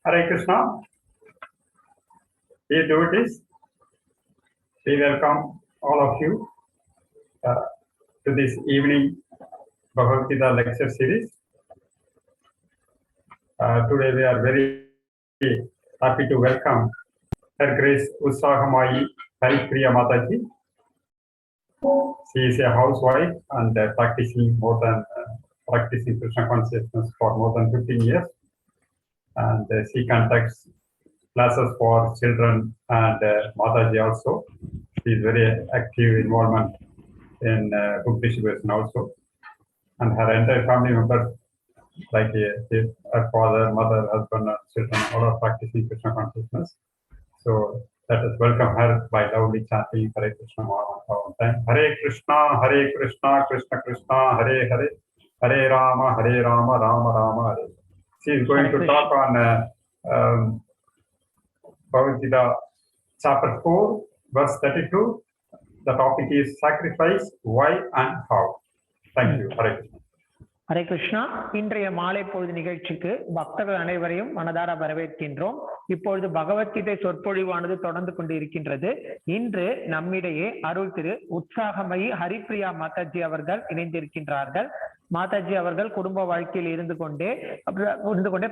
Hare Krishna, dear devotees, we welcome all of you to this evening Bhagavad-Gita lecture series. Today we are very happy to welcome Her Grace Utsahamayi Haripriya Mathaji. She is a housewife and practicing Krishna consciousness for more than 15 years. And she conducts classes for children and Mataji also. She is very active involvement in book distribution also. And her entire family members, like her father, mother, husband, children, all are practicing Krishna consciousness. So let us welcome her by loudly chanting Hare Krishna one time. Hare Krishna, Krishna Krishna, Hare Hare, Hare Rama, Rama Rama, Hare. She is going to talk on Bhagavad-Gita chapter 4, verse 32. The topic is sacrifice, why and how. Thank you. Hare Krishna. Hare Krishna. இன்றைய மாலை பொழுது நிகழ்ச்சிக்கு பக்தர்கள் அனைவரையும் மனதார வரவேற்கின்றோம். இப்பொழுது பகவத்கீதை சொற்பொழிவானது தொடர்ந்து கொண்டு இருக்கின்றது. இன்று நம்மிடையே அருள் திரு உற்சாகமயி ஹரிப்பிரியா மாதாஜி அவர்கள் இணைந்திருக்கின்றார்கள். மாதாஜி அவர்கள் குடும்ப வாழ்க்கையில் இருந்து கொண்டே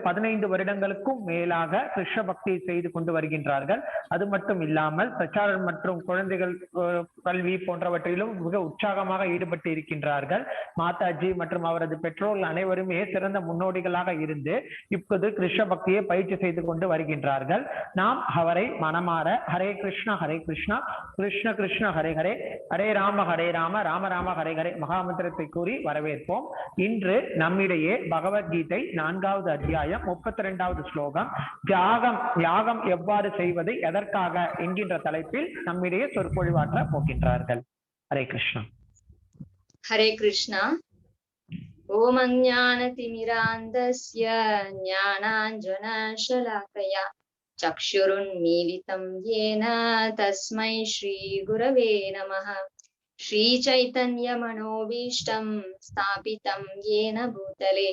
15 வருடங்களுக்கும் மேலாக கிருஷ்ண பக்தியை செய்து கொண்டு வருகின்றார்கள். அது மட்டும் இல்லாமல் பிரச்சாரம் மற்றும் குழந்தைகள் கல்வி போன்றவற்றிலும் மிக உற்சாகமாக ஈடுபட்டு இருக்கின்றார்கள். மாதாஜி மற்றும் அவரது பெற்றோர்கள் அனைவருமே சிறந்த முன்னோடிகளாக இருந்து இப்போது கிருஷ்ண பக்தியை பயிற்சி செய்து கொண்டு வருகின்றார்கள். நாம் அவரை மனமாற ஹரே கிருஷ்ணா கிருஷ்ண கிருஷ்ண ஹரே ஹரே, ஹரே ராம ராம ராம ஹரே ஹரே மகாமந்திரத்தை கூறி வரவேற்போம். இன்று நம்மிடையே பகவத்கீதை 4வது அத்தியாயம் 32வது ஸ்லோகம் யாகம் எவ்வாறு செய்வது எதற்காக என்கின்ற தலைப்பில் நம்மிடையே சொற்பொழிவாற்ற போகின்றார்கள். ஹரே கிருஷ்ணா. ஹரே கிருஷ்ணா. ஓம் அஞ்ஞானதிமிராந்தஸ்ய ஞானாஞ்சனசலாகயா சக்ஷுருன்மீலிதம் யேன தஸ்மை ஸ்ரீ குரவே நமः. ஸ்ரீ சைதன்ய மனோபீஷ்டம் ஸ்தாபிதம் யேன பூதலே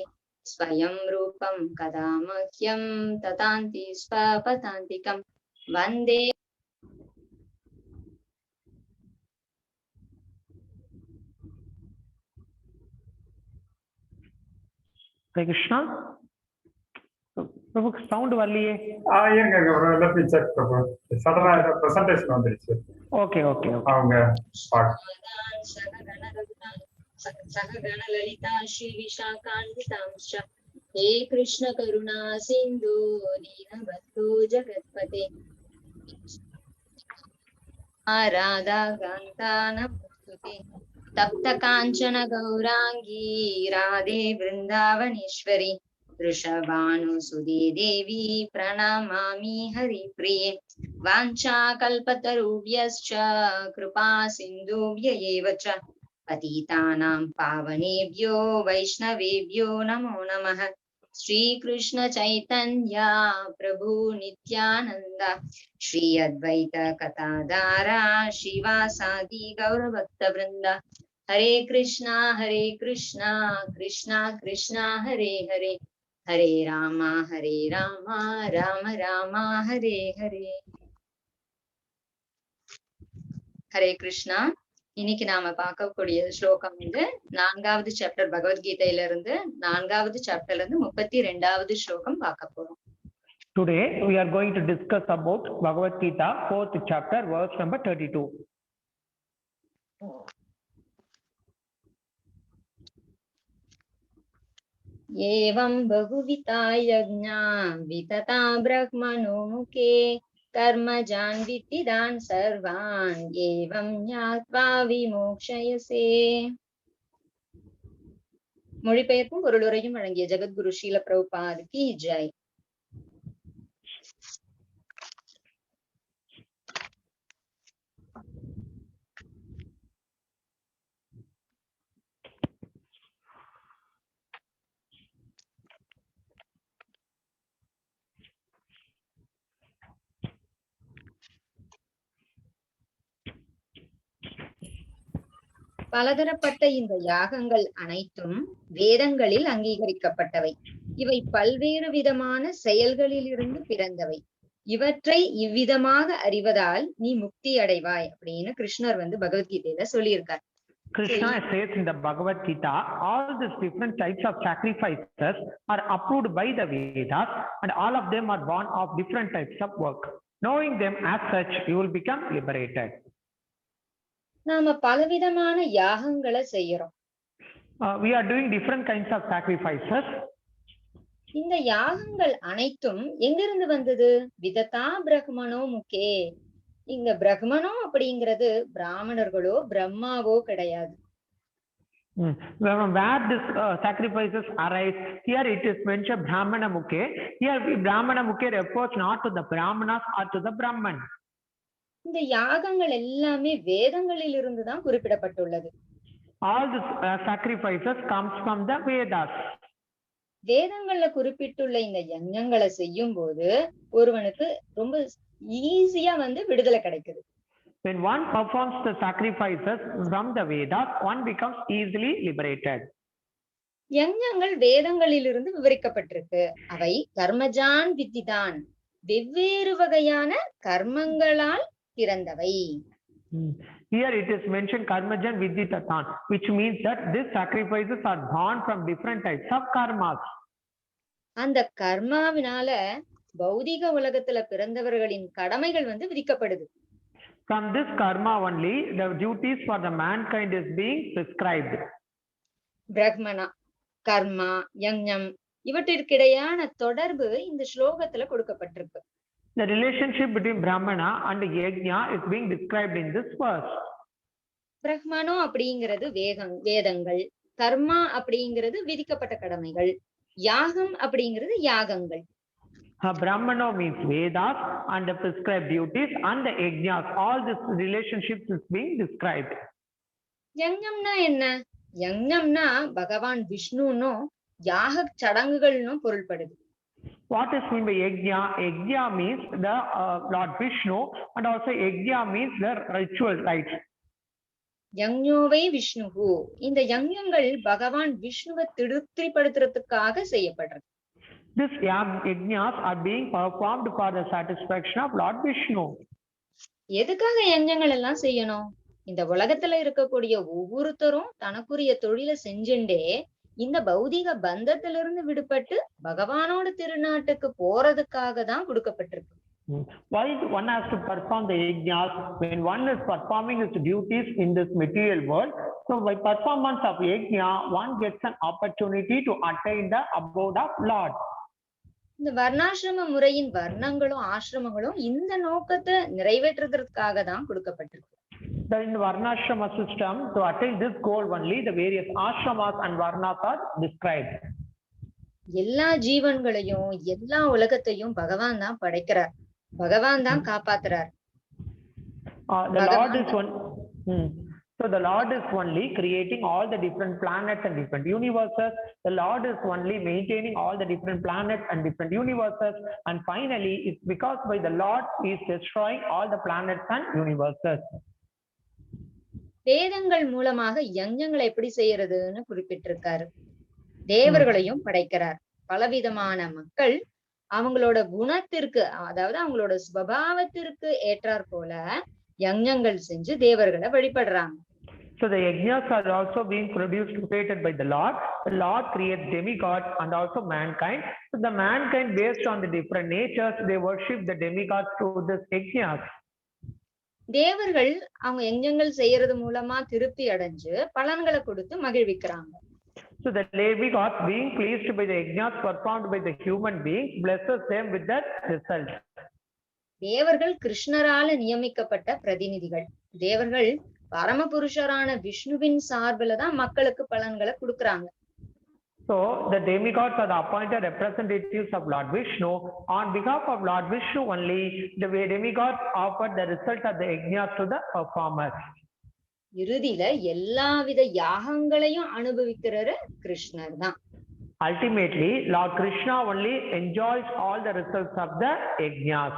ஸ்வயம் ரூபம் கதா மஹ்யம் ததாந்தி ஸ்வபதாந்திகம் வந்தே. ஹரே கிருஷ்ணா. பிரபு சவுண்ட் வரலையே. let me check பிரபு. சடனா பிரசன்டேஷன் வந்துருச்சு. ஓகே அவங்க சககண லலிதா ஸ்ரீ விஷாகான்விதாம்ச ஹே கிருஷ்ண கருணா சிந்து தீனபந்தோ ஜகத்பதே ராதா காந்தா நமஸ்துதே தப்த காஞ்சன கௌராங்கி ராதே விருந்தாவனேஸ்வரி ऋषभानुसुदे देवी प्रणमामि हरिप्रिये वाञ्छा कल्पतरुभ्यश्च कृपा सिन्धुभ्य एव च पतितानां पावनेभ्यो वैष्णवेभ्यो नमो नमः. श्री कृष्ण चैतन्य प्रभु नित्यानंद श्री अद्वैत कथाधारा श्रीवासादि गौरभक्त वृंद. हरे कृष्णा कृष्णा कृष्णा हरे हरे, हरे राम राम राम हरे हरे. ஹரே கிருஷ்ணா. இன்னைக்கு நாம பார்க்கக்கூடிய ஸ்லோகம் 4வது சாப்டர் பகவத்கீதையில இருந்து 4வது சாப்டர்ல இருந்து 32வது ஸ்லோகம் பார்க்க போறோம். Today we are going to discuss about Bhagavad Gita 4th chapter verse number 32. एवं बहुविधा यज्ञा वितता ब्रह्मणो मुखे कर्मजान् वित्तिदान् सर्वान् एवं ज्ञात्वा विमोक्षयसे. மொழிபெயர்ப்பும் பொருளுரையும் வழங்கிய ஜெகத்குரு ஸ்ரீல பிரபுபாத் கி ஜெய். பலதரப்பட்ட இந்த யாகங்கள் அனைத்தும் வேதங்களில் அங்கீகரிக்கப்பட்டவை. இவை பல்வேறு விதமான செயல்களிலிருந்து பிறந்தவை. இவற்றை இவ்விதமாக அறிவதால் நீ முக்தி அடைவாய் அப்படின்னு கிருஷ்ணர் பகவத்கீதையில சொல்லியிருக்கார். Krishna says in the Bhagavad-Gita, all these different types of sacrifices are approved by the Vedas and all of them are born of different types of work. Knowing them as such, you will become liberated. நாம பலவிதமான யாகங்களை செய்யறோம். We are doing different kinds of sacrifices. இந்த யாகங்கள் அனைத்தும் எங்கிருந்து வந்தது? விததா பிரஹ்மணோ முகே. இங்க பிரஹ்மணோ அப்படிங்கிறது பிராமணர்களோ பிரம்மாவோ கிடையாது. Where this sacrifices arise, here it is mentioned Brahmana Mukhe. Here Brahmana Mukhe refers not to the Brahmanas or to the Brahman. இந்த யாகங்கள் எல்லாமே வேதங்களில் இருந்து தான் குறிப்பிடப்பட்டுள்ளது. All these sacrifices comes from the Vedas. வேதங்கள்ல குறிப்பிட்டுள்ள இந்த யஜ்ஞங்களை செய்யும் போது ஒருவனுக்கு ரொம்ப ஈஸியா விடுதலை கிடைக்குது. When one performs the sacrifices from the Vedas, one becomes easily liberated. யஜ்ஞங்கள் வேதங்களிலிருந்து விவரிக்கப்பட்டிருக்கு. அவை கர்மஜான் வித்திதான், வெவ்வேறு வகையான கர்மங்களால் பிறந்தவை. Here it is mentioned karmajan vidditatan, which means that these sacrifices are born from different types of karmas. அந்த கர்மாவினால பௌதிக உலகத்துல பிறந்தவர்களின் கடமைகள் விதிக்கப்படுது. From this karma only, the duties for the mankind is being prescribed. பிரஹ்மணா, கர்மா, யஜ்ஞம் இவற்றிற்கிடையான தொடர்பு இந்த ஸ்லோகத்துல கொடுக்கப்பட்டிருக்கு. The relationship between Brahmana and Yajna is being described in this verse. பிரஹ்மணோ அப்படிங்கிறது வேதங்கள், கர்மா அப்படிங்கிறது விதிக்கப்பட்ட கடமைகள், யாகம் அப்படிங்கிறது யாகங்கள். Brahmano means Vedas and the prescribed duties and the Yajnas. All this relationships is being described. யஜ்ஞம்னா என்ன? யஜ்ஞம்னா பகவான் விஷ்ணுனோ யாக சடங்குகள்னு பொருள்படுது. What is mean by Yajna? Yajna means the Lord Vishnu and also Yajna means the ritual rites. யஜ்ஞோவை விஷ்ணுஹு. இந்த யஜ்ஞங்கள் பகவான் விஷ்ணுவை திருப்திப்படுத்துறதுக்காக செய்யப்படுறது. These yajnas are being performed for the satisfaction of Lord Vishnu. எதுக்காக யஜ்ஞங்கள் எல்லாம் செய்யணும்? இந்த உலகத்துல இருக்கக்கூடிய ஒவ்வொருத்தரும் தனக்குரிய தொழிலை செஞ்சுண்டே இந்த பௌதிக பந்தத்திலிருந்து விடுபட்டு பகவானோட திருநாட்டுக்கு போறதுக்காக தான் கொடுக்கப்பட்டிருக்கு. Why one has to perform the yajnas when one is performing his duties in this material world? So by performance of yajna, one gets an opportunity to attain the abode of Lord. இந்த வர்ணாசிரம முறையின் வர்ணங்களும் ஆசிரமங்களும் இந்த நோக்கத்தை நிறைவேற்றுவதற்காக தான் கொடுக்கப்பட்டிருக்கு. In the Varnashrama system, to attain this goal only, the various ashramas and varnas are described. எல்லா ஜீவன்களையும் எல்லா உலகத்தையும் பகவான் தான் படைக்கிறார், பகவான் தான் காப்பாத்துறார். The Lord is one. So the Lord is only creating all the different planets and different universes. The Lord is only maintaining all the different planets and different universes. And finally, it's because by the Lord he is destroying all the planets and universes. வேதங்கள் மூலமாக யஜ்ஞங்களை எப்படி செய்யறதுன்னு குறிப்பிட்டிருக்காரு. தேவர்களையும் படைக்கிறார். பலவிதமான மக்கள் அவங்களோட குணத்திற்கு, அதாவது அவங்களோட சுபாவத்திற்கு ஏற்றாற் போல யஜ்ஞங்கள் செஞ்சு தேவர்களை வழிபடுறாங்க. So the yajnas are also being produced, created by the Lord. The Lord creates demigods and also mankind. So the mankind, based on the different natures, they worship the demigods through this yajnas. தேவர்கள் அவங்க யஜ்ஞங்கள் செய்யறது மூலமா திருப்தி அடைஞ்சு பலன்களை கொடுத்து மகிழ்விக்கிறாங்க. So the demigods, being pleased by the yajnas performed by the human beings, blesses them with that result. தேவர்கள் கிருஷ்ணரால நியமிக்கப்பட்ட பிரதிநிதிகள். தேவர்கள் பரமபுருஷரான விஷ்ணுவின் சார்பில தான் மக்களுக்கு பலன்களை கொடுக்கறாங்க. So the demigods are the appointed representatives of Lord Vishnu. On behalf of Lord Vishnu only, the demigods offer the result of the yajnas to the performers. இறுதியில எல்லாவித யாகங்களையும் அனுபவிக்கிறாரு கிருஷ்ணர் தான். Ultimately, Lord Krishna only enjoys all the results of the yajnas.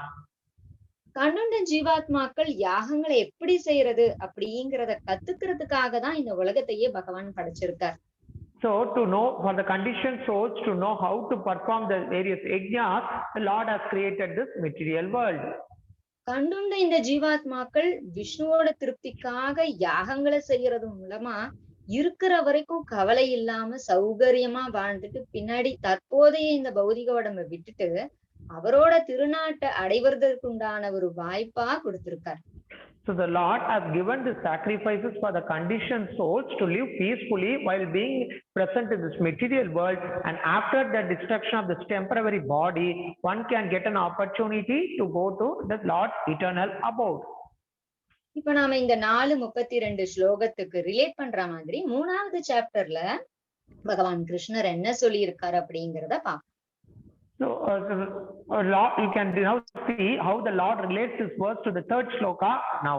கண்ணுண்ட ஜீவாத்மாக்கள் யாகங்களை எப்படி செய்யறது அப்படிங்கிறத கத்துக்கிறதுக்காக தான் இந்த உலகத்தையே பகவான் படைச்சிருக்கார். So to know, for the conditioned souls to know how to perform the various yajnas, the Lord has created this material world. கண்டுண்ட இந்த ஜீவாத்மாக்கள் விஷ்ணுவோட திருப்திக்காக யாகங்களை செய்யறது மூலமா இருக்கிற வரைக்கும் கவலை இல்லாம சௌகரியமா வாழ்ந்துட்டு பின்னாடி தற்போதைய இந்த பௌதிக உடம்பை விட்டுட்டு அவரோட திருநாட்டை அடைவதற்குண்டான ஒரு வாய்ப்பா கொடுத்திருக்கார். So the Lord has given the sacrifices for the conditioned souls to live peacefully while being present in this material world, and after the destruction of this temporary body, one can get an opportunity to go to the Lord's eternal abode. இப்ப நாம இந்த 4:32 ஸ்லோகத்துக்கு relate பண்ற மாதிரி 3வது சாப்டர்ல பகவான் கிருஷ்ணர் என்ன சொல்லி இருக்காரு அப்படிங்கிறத பார்ப்போம். So, Lord, you can now see how the Lord relates this verse to the 3rd shloka now.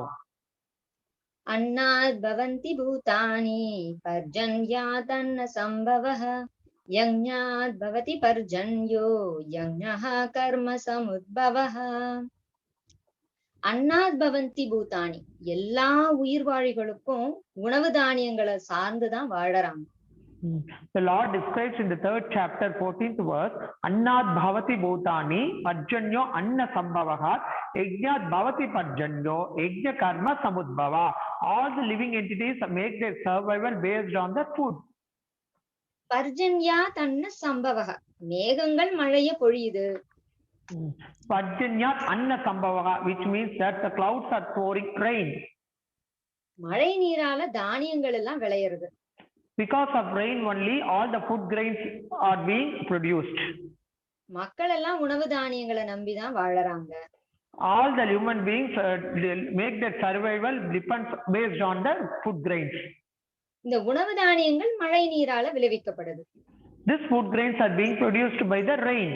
Annad bhavanti bhutani parjanyat anna sambhavah yajnat bhavati parjanyo yajnaha karma samudbhavah. அன்னாத் பவந்தி பூதானி, எல்லா உயிர்வாழிகளுக்கும் உணவு தானியங்களை சார்ந்துதான் வாழறாங்க. The Lord describes in the 3rd chapter 14th verse, Annat bhavati bhutani parjanyo anna sambhavaha yajnat bhavati parjanyo yajna karma samudbhava. All the living entities make their survival based on the food. பர்ஜன்யாத் அன்ன சம்பவஹ, மேகங்கள் மழைய பொழியுது. Parjanyat anna sambhavaha, which means that the clouds are pouring rain. மழை நீரால தானியங்கள் எல்லாம் விளையிறது. Because of rain only all the food grains are being produced. மக்கள் எல்லாம் உணவு தானியங்களை நம்பிதான் வாழறாங்க. All the human beings make their survival depends based on the food grains. இந்த உணவு தானியங்கள் மழை நீரால விளைவிக்கப்படுது. This food grains are being produced by the rain.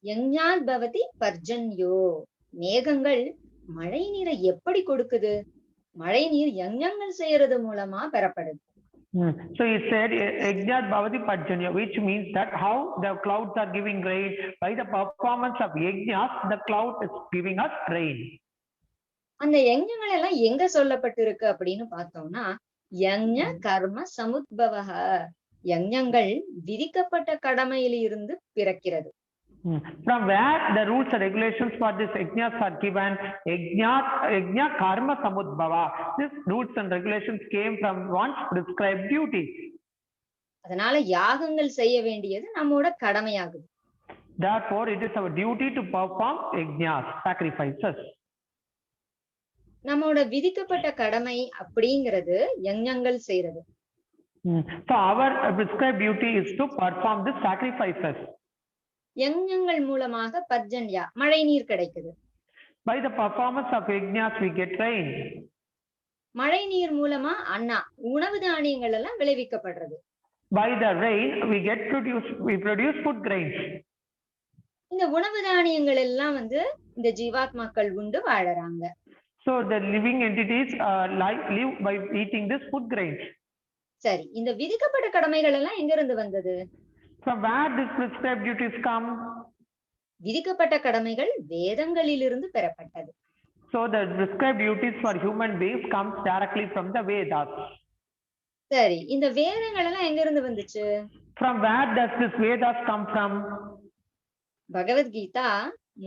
யஞ்ஞாத் பவதி பர்ஜன்யோ, மேகங்கள் மழை நீரை எப்படி கொடுக்குது? மழை நீர் யஞ்ஞங்கள் செய்யறது மூலமா பெறப்படுது. So he said yajnat bhavati parjanya, which means that how the clouds are giving rain, by the performance of yajnas the cloud is giving us rain. அந்த யஞ்ஞங்கள் எல்லாம் எங்க சொல்லப்பட்டிருக்கு அப்படின்னு பார்த்தோம்னா, யஞ்ஞ கர்ம சமுத்பவஹ, யஞ்ஞங்கள் விதிக்கப்பட்ட கடமையில் இருந்து பிறக்கிறது. From where the rules and regulations for this yajnas are given, yajna karma samudbhava. These rules and regulations came from one's prescribed duties. அதனால யாகங்கள் செய்ய வேண்டியது நம்மோட கடமையாகுது. Therefore, it is our duty to perform yajnas, sacrifices. நம்மோட விதிக்கப்பட்ட கடமை அப்படிங்கிறது யஞ்ஞங்கள் செய்யறது. So our prescribed duty is to perform the sacrifices. யஞ்ஞங்கள் மூலமாக பர்ஜன்யா, மழை நீர் கிடைக்குது. By the performance of yajnas we get rain. மழை நீர் மூலமா அன்னா, உணவு தானியங்கள் எல்லாம் விளைவிக்கப்படுறது. By the rain we produce food grains. இந்த உணவு தானியங்கள் எல்லாம் இந்த ஜீவாத்மாக்கள் உண்டு வாழறாங்க. So the living entities live by eating this food grains. சரி, இந்த விதிக்கப்பட்ட கடமைகள் எல்லாம் எங்க இருந்து வந்தது? From where these prescribed duties come? விதிக்கப்பட்ட கடமைகள் வேதங்களிலிருந்து பெறப்பட்டது. So the prescribed duties for human beings comes directly from the Vedas. சரி, இந்த வேதங்கள் எல்லாம் எங்க இருந்து வந்துச்சு? From where does this Vedas come from? Bhagavad Gita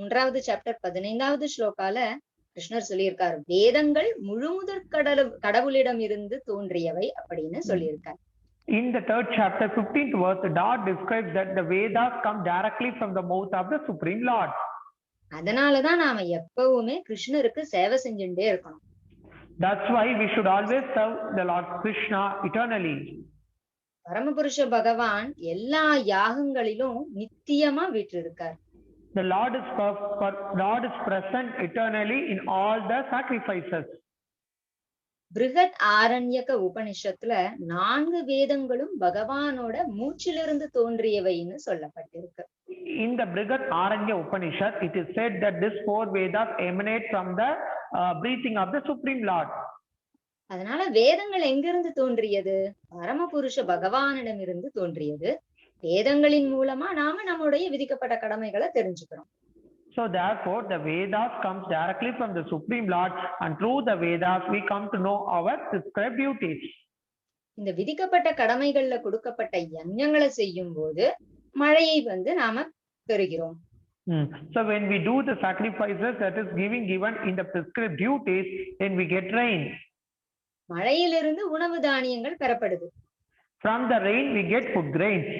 3வது சாப்டர் 15வது ஸ்லோகால கிருஷ்ணர் சொல்லியிருக்காரு, வேதங்கள் முழுமுதற் கடவுளிடம் இருந்து தோன்றியவை அப்படின்னு சொல்லியிருக்காரு. In the 3rd chapter 15th verse, the Lord describes that the Vedas come directly from the mouth of the Supreme Lord. அதனாலதான் நாம எப்பவுமே கிருஷ்ணருக்கு சேவை செஞ்சுட்டே இருக்கணும். That's why we should always serve the Lord Krishna eternally. பரமபுருஷ பகவான் எல்லா யாகங்களிலும் நித்தியமா வீற்றிருக்கார். The Lord is present eternally in all the sacrifices. Brihat ஆரண்யக உபனிஷத்துல 4 வேதங்களும் பகவானோட மூச்சிலிருந்து தோன்றியவைன்னு சொல்லப்பட்டிருக்கு. In the Bhagavad-Gita Upanishad, it is said that these 4 Vedas emanate from the breathing of the Supreme Lord. அதனால வேதங்கள் எங்கிருந்து தோன்றியது? பரமபுருஷ பகவானிடமிருந்து தோன்றியது. வேதங்களின் மூலமா நாம நம்முடைய விதிக்கப்பட்ட கடமைகளை தெரிஞ்சுக்கிறோம். So therefore, the Vedas comes directly from the Supreme Lord, and through the Vedas we come to know our prescribed duties. இந்த விதிக்கப்பட்ட கடமைகள்ல கொடுக்கப்பட்ட யஜ்ஞங்களை செய்யும் போது மழையை நாம பெறுகிறோம். So when we do the sacrifices that is given in the prescribed duties, then we get rain. மழையிலிருந்து உணவு தானியங்கள் பெறப்படுது. From the rain we get food grains.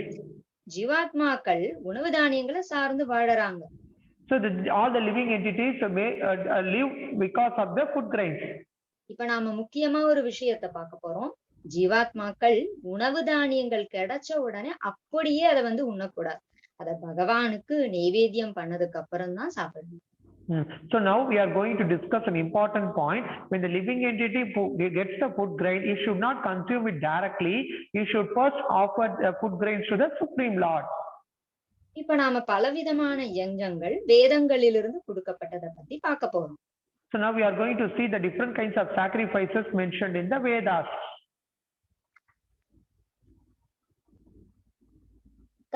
ஜீவாத்மாக்கள் உணவு தானியங்களை சார்ந்து வாழறாங்க. So all the living entities may live because of the food grains. இப்ப நாம முக்கியமா ஒரு விஷயத்தை பார்க்க போறோம். ஜீவாத்மாக்கள் உணவு தானியங்கள் கிடைச்ச உடனே அப்படியே அதை உண்ணக்கூடாது. அத பகவானுக்கு நைவேத்தியம் பண்ணதுக்கு அப்புறம் தான் சாப்பிடணும். So now we are going to discuss an important point. When the living entity gets the food grain, he should not consume it directly. He should first offer the food grains to the Supreme Lord. இப்ப நாம பலவிதமான யஜ்ஞங்கள் வேதங்களிலிருந்து கொடுக்கப்பட்டதை பத்தி பார்க்க போறோம். So now we are going to see the different kinds of sacrifices mentioned in the Vedas.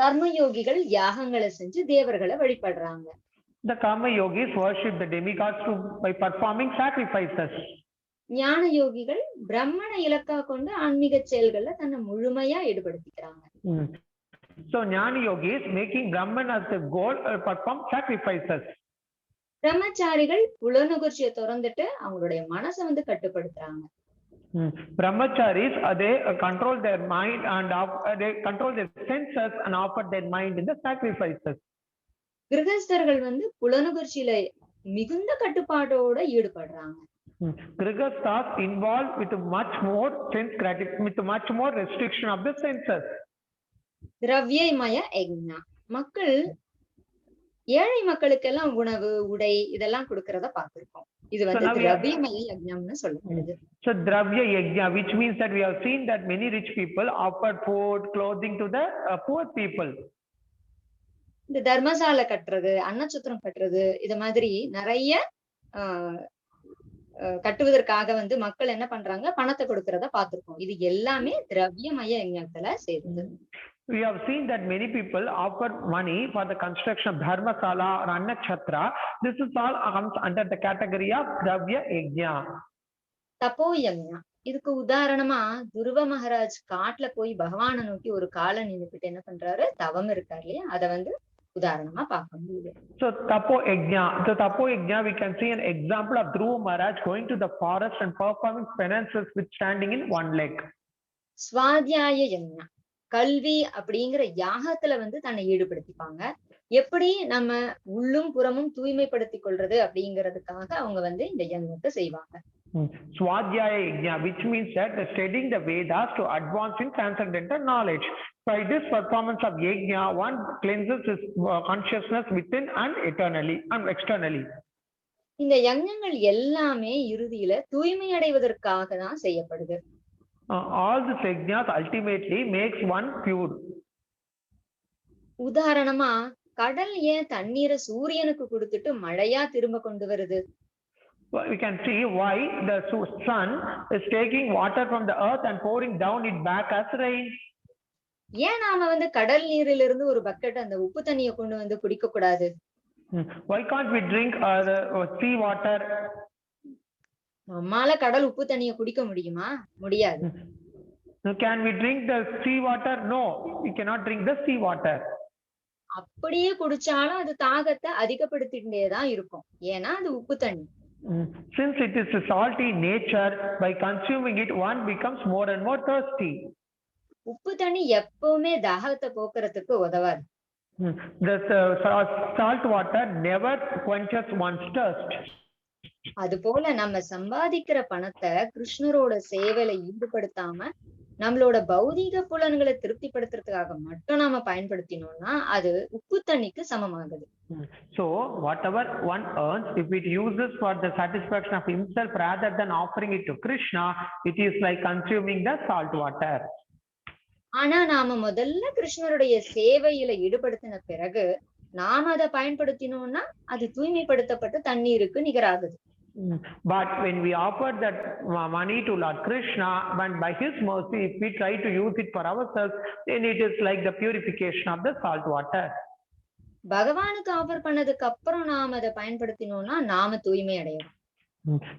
கர்மயோகிகள் யாகங்களை செஞ்சு தேவர்களை வழிபடுறாங்க. The karma yogis worship the demigods by performing sacrifices. ஞான யோகிகள் பிரம்மனை இலக்கா கொண்டு ஆன்மீக செயல்கள்ல தன்னை முழுமையா ஈடுபடுத்திக்கிறாங்க. So ஞான yogis making Brahman as the goal perform sacrifices. பிரம்மச்சாரிகள் புலனுகர்ச்சியை திறந்துட்டு அவங்களுடைய மனசை கட்டுப்படுத்துறாங்க. Brahmacharis they control their mind and they control their senses and offer their mind in the sacrifices. கிரகஸ்தர்கள் புலனுகர்ச்சியில மிகுந்த கட்டுப்பாட்டோட ஈடுபடுறாங்க. Grihasthas involved with much more sense gratification, with much more restriction of the senses. திரவியமய yajna மக்கள் ஏழை மக்களுக்கெல்லாம் உணவு உடை இதெல்லாம் கொடுக்கறத பார்த்திருக்கோம். இது திரவியமய யஜ்ஞம்னு சொல்லப்படுது. So dravya yajna, which means that we have seen that many rich people offered food, clothing to the poor people. இந்த தர்மசாலை கட்டுறது, அன்னச்சத்திரம் கட்டுறது, இது மாதிரி நிறைய கட்டுவதற்காக மக்கள் என்ன பண்றாங்க, பணத்தை கொடுக்கறத பார்த்திருக்கோம். இது எல்லாமே திரவியமய யஜ்ஞத்துல சேருது. We have seen that many people offer money for the construction of dharmasala or annachatra. This is all comes under the category of dravya yajna. தபோ yajna இதுக்கு உதாரணமா துருவ மகாராஜ் காட்டுல போய் பகவானை நோக்கி ஒரு காலை நின்னுக்கிட்டு என்ன பண்றாரு, தவம் இருக்காரு இல்லையா, அத உதாரணமா பார்க்க முடியுது. So tapo yajna we can see an example of Dhruva Maharaj going to the forest and performing penances with standing in one leg. ஸ்வாத்யாய yajna கல்வி அப்படிங்கிற யாகத்துல தன்னை ஈடுபடுத்திப்பாங்க. எப்படி நம்ம உள்ளும் புறமும் தூய்மைப்படுத்திக் கொள்றது அப்படிங்கிறதுக்காக அவங்க இந்த யஜ்ஞத்தை செய்வாங்க. Swadhyaya yajna, which means that studying the Vedas to advance in transcendental knowledge. By this performance of yajna, one cleanses his consciousness within and eternally and externally. இந்த யஜ்ஞங்கள் எல்லாமே இறுதியில தூய்மை அடைவதற்காக தான் செய்யப்படுது. All the yajnas ultimately makes one pure. உதாரணமா கடல் ஏன் தண்ணீரை சூரியனுக்கு கொடுத்துட்டு மழையா திரும்ப கொண்டு வருது? We can see why the sun is taking water from the earth and pouring down it back as rain. ஏன் நாம கடல் நீரிலிருந்து ஒரு பக்கெட் அந்த உப்பு தண்ணியை கொண்டு குடிக்க கூடாது? Why can't we drink the sea water? நம்மால கடல் உப்பு தண்ணியை குடிக்க முடியுமா? முடியாது. Can we drink the sea water? No, we cannot drink the sea water. அப்படியே குடிச்சாலும் அது தாகத்தை அதிகப்படுத்திட்டே தான் இருக்கும். ஏன்னா அது உப்பு தண்ணி. Since it is a salty nature, by consuming it one becomes more and more thirsty. உப்பு தண்ணி எப்பவுமே தாகத்தை போக்குறதுக்கு உதவாது. The salt water never quenches one's thirst. அது போல நம்ம சம்பாதிக்கிற பணத்தை கிருஷ்ணரோட சேவையில ஈடுபடுத்தாம நம்மளோட பௌதீக புலன்களை திருப்திப்படுத்துறதுக்காக மட்டும் நாம பயன்படுத்தினோம்னா அது உப்பு தண்ணிக்கு சமமாகுது. So whatever one earns, if it uses for the satisfaction of himself rather than offering it to Krishna, it is like consuming the salt water. ஆனா நாம முதல்ல கிருஷ்ணருடைய சேவையில ஈடுபடுத்தின பிறகு நாம அதை பயன்படுத்தினோம்னா அது தூய்மைப்படுத்தப்பட்ட தண்ணீருக்கு நிகராகுது. But when we offer that money to Lord Krishna, and by his mercy, if we try to use it for ourselves, then it is like the purification of the salt water. பகவானுக்கு offer பண்ணதுக்கு அப்புறம் நாம அதை பயன்படுத்தினோம்னா நாம தூய்மை அடையணும்.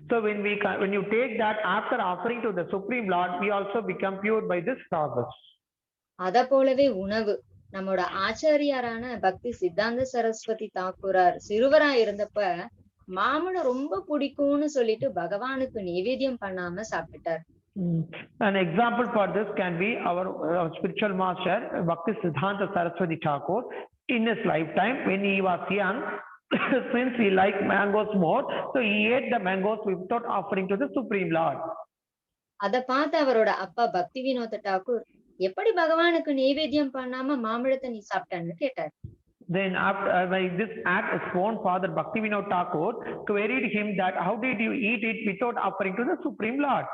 So when you take that after offering to the Supreme Lord, we also become pure by this process. அத போலவே உணவு நம்மோட ஆச்சாரியாரான பக்தி சித்தாந்த சரஸ்வதி தாக்கூரார் சிறுவரா இருந்தப்ப மாம்பழம் ரொம்ப பிடிக்கும்னு சொல்லிட்டு பகவானுக்கு நைவேத்தியம் பண்ணாம சாப்பிட்டார். An example for this can be our spiritual master Bhakti Siddhanta Saraswati Thakur. In his lifetime, when he was young, since he liked mangoes more, so he ate the mangoes without offering to the Supreme Lord. அத பார்த்து அவரோட அப்பா பக்தி வினோத டாக்கூர் எப்படி பகவானுக்கு நைவேத்தியம் பண்ணாம மாம்பழத்தை நீ சாப்பிட்டான்னு கேட்டார். Then after by this act, his own father Bhakti Vinod Thakur queried him that how did you eat it without offering to the Supreme Lord?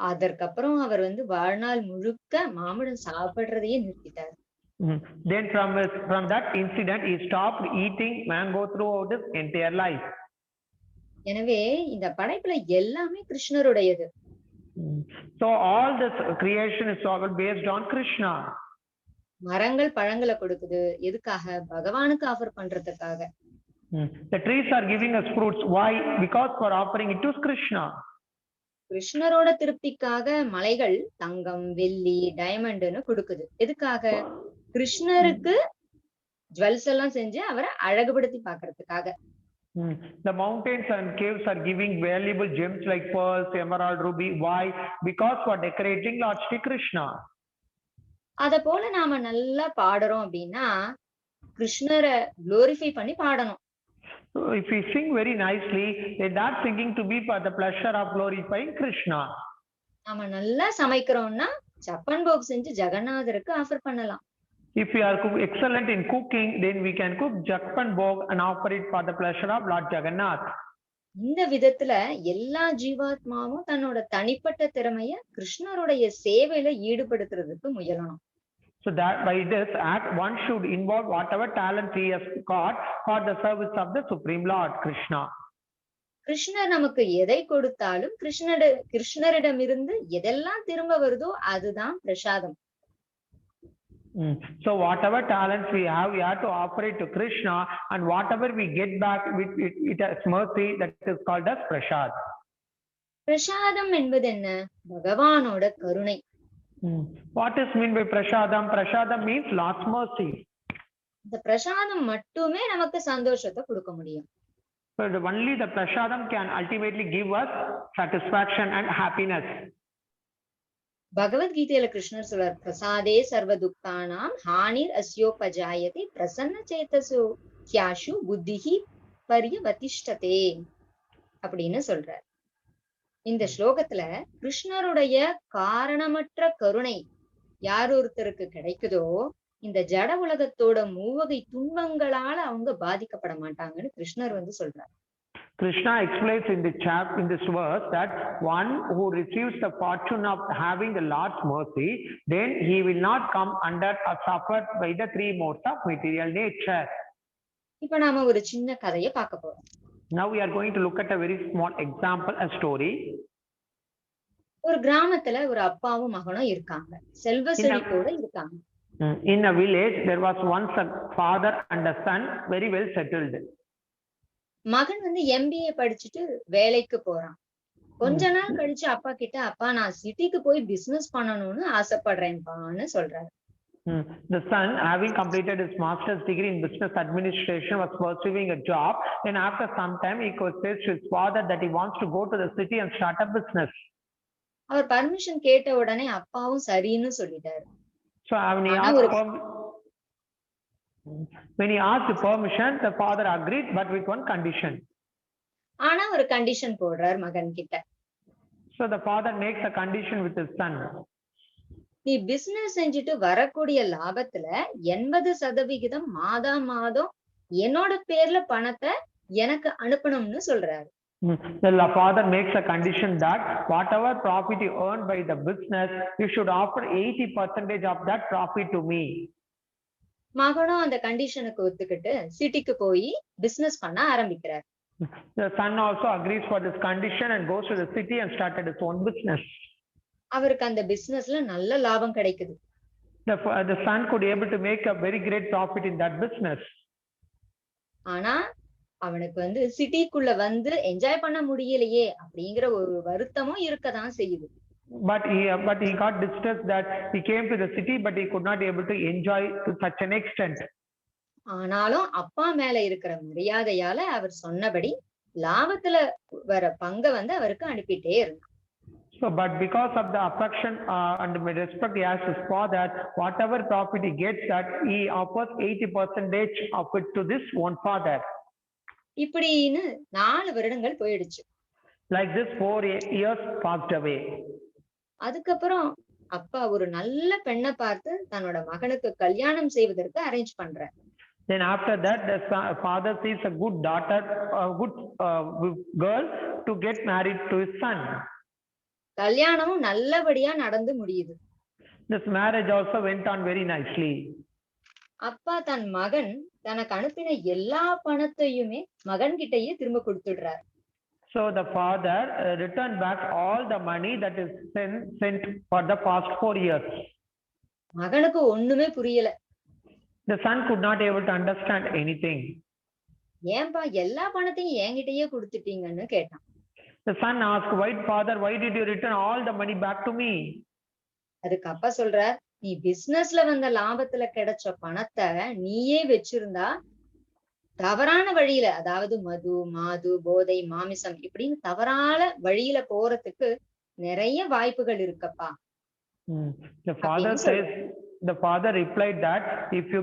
அதற்கப்புறம் அவர் வாழ்நாள் முழுக்க மாம்பழம் சாப்பிடுறதையே நிறுத்திட்டார். Then from that incident he stopped eating mango throughout his entire life. எனவே இந்த படைப்புல எல்லாமே கிருஷ்ணருடையது. So all this creation is all based on Krishna. மரங்கள் பழங்களை கொடுக்குது எதுக்காக? பகவானுக்கு ஆஃபர் பண்றதுக்காக. The trees are giving us fruits. Why? Because for offering it to Krishna. கிருஷ்ணரோட திருப்திக்காக மலைகள் தங்கம் வெள்ளி டைமண்ட்னு கொடுக்குது எதுக்காக? கிருஷ்ணருக்கு ஜுவல்ஸ் எல்லாம் செஞ்சு அவரை அழகுபடுத்தி பாக்குறதுக்காக. The mountains and caves are giving valuable gems like pearls, emerald, ruby. Why? Because for decorating Lord Shri Krishna. அத போல நாம நல்லா பாடுறோம் அப்படின்னா கிருஷ்ணரை குளோரிஃபை பண்ணி பாடணும். So if we sing very nicely, they're not singing to be for the pleasure of glorifying Krishna. நாம நல்லா சமைக்கிறோம்னா சப்பன் போக் செஞ்சு ஜெகநாதருக்கு ஆஃபர் பண்ணலாம். If we are excellent in cooking, then we can cook Jakpan Bhog and offer it for the pleasure of Lord Jagannath. இந்த விதத்துல எல்லா ஜீவாத்மாவும் தன்னோட தனிப்பட்ட திறமைய கிருஷ்ணருடைய சேவையில ஈடுபடுத்துறதுக்கு முயலணும். So that by this act, one should involve whatever talent he has got for the service of the Supreme Lord Krishna. கிருஷ்ணர் நமக்கு எதை கொடுத்தாலும் கிருஷ்ணரிடமிருந்து எதெல்லாம் திரும்ப வருதோ அதுதான் பிரசாதம். So whatever talents we have to offer it to Krishna, and whatever we get back with it as mercy, that is called as prasad. பிரசாதம் என்பது என்ன? பகவானோட கருணை. What is mean by prasadam? Prasadam means Lord's mercy. இந்த பிரசாதம் மட்டுமே நமக்கு சந்தோஷத்தை கொடுக்க முடியும். So only the prasadam can ultimately give us satisfaction and happiness. பகவத்கீதையில கிருஷ்ணர் சொல்றார், பிரசாதே சர்வ துக்தானாம் ஹானிர் அஸ்யோபஜாயதே பிரசன்ன சேதசோ ஹ்யாஷு புத்திஹி பரியவதிஷ்டதே அப்படின்னு சொல்றார். இந்த ஸ்லோகத்துல கிருஷ்ணருடைய காரணமற்ற கருணை யார் ஒருத்தருக்கு கிடைக்குதோ இந்த ஜட உலகத்தோட மூவகை துன்பங்களால அவங்க பாதிக்கப்பட மாட்டாங்கன்னு கிருஷ்ணர் சொல்றார். Krishna explains in this verse that one who receives the fortune of having the Lord's mercy, then he will not come under or suffer by the three modes of material nature. இப்ப நாம ஒரு சின்ன கதையை பார்க்க போறோம். Now we are going to look at a very small example, a story. ஒரு கிராமத்துல ஒரு அப்பாவும் மகனும் இருக்காங்க. செல்வ செழிப்போட இருக்காங்க. In a village there was once a father and a son, very well settled. மகன் MBA படிச்சுட்டு வேலைக்கு போறான். கொஞ்ச நாள் கழிச்சு அப்பா கிட்ட, அப்பா நான் சிட்டிக்கு போய் பிசினஸ் பண்ணணும்னு ஆசைப்படுறேன்பான்னு சொல்றாரு. The son, having completed his master's degree in business administration, was pursuing a job. Then after some time he says to his father that he wants to go to the city and start a business. அவர் permission கேட்ட உடனே அப்பாவும் சரின்னு சொல்லிட்டாரு. So when he asked the permission, the father agreed, but with one condition. ஆனா ஒரு condition போடுறார் மகன் கிட்ட. So the father makes a condition with his son. நீ பிசினஸ் செஞ்சுட்டு வரக்கூடிய லாபத்துல 80% மாதம் என்னோட பேர்ல பணத்தை எனக்கு அனுப்பணும்னு சொல்றாரு. The father makes a condition that whatever profit you earn by the business, you should offer 80% of that profit to me. மகனும் அந்த கண்டிஷனுக்கு ஒத்துக்கிட்டு சிட்டிக்கு போய் பிசினஸ் பண்ண ஆரம்பிக்கிறார். The son also agrees for this condition and goes to the city and started his own business. அவருக்கு அந்த பிசினஸ்ல நல்ல லாபம் கிடைக்குது. The son could able to make a very great profit in that business. ஆனா அவனுக்கு வந்து சிட்டிக்குள்ள வந்து என்ஜாய் பண்ண முடியலையே அப்படிங்கிற ஒரு வருத்தமும் இருக்கதான் செய்யுது. But he got distressed that he came to the city, but he could not able to enjoy to such an extent. ஆனாலும் அப்பா மேல இருக்கிற மரியாதையால அவர் சொன்னபடி லாபத்துல வர பங்க வந்து அவருக்கு அனுப்பிட்டே இருந்தார். So, but because of the affection and respect he has his father, whatever profit he gets, that he offers 80% of it to this one father. இப்படின்னு 4 வருடங்கள் போயிடுச்சு. Like this, 4 years passed away. அதுக்கப்புறம் அப்பா ஒரு நல்ல பெண்ணை பார்த்து தன்னோட மகனுக்கு கல்யாணம் செய்வதற்கு அரேஞ்ச் பண்றார். Then after that, the father sees a good daughter, a good girl to get married to his son. கல்யாணமும் நல்லபடியா நடந்து முடியுது. This marriage also went on very nicely. அப்பா தன் மகன் தனக்கு அனுப்பின எல்லா பணத்தையுமே மகன் கிட்டயே திரும்ப கொடுத்துடுறார். So the father returned back all the money that is sent for the past 4 years. மகனுக்கு ஒண்ணுமே புரியல. The son could not able to understand anything. ஏன்பா எல்லா பணத்தையும் என்கிட்டயே கொடுத்துட்டீங்கன்னு கேட்டான். The son asked, "Why, father, why did you return all the money back to me?" அதுக்கு அப்பா சொல்றார், நீ பிசினஸ்ல வந்த லாபத்துல கிடைச்ச பணத்தை நீயே வச்சிருந்தா தவறான வழியில, அதாவது மது, மாது, போதை, மாமிசம் இப்படின்னு தவறான வழியில போறதுக்கு நிறைய வாய்ப்புகள் இருக்கப்பா. The father replied that if you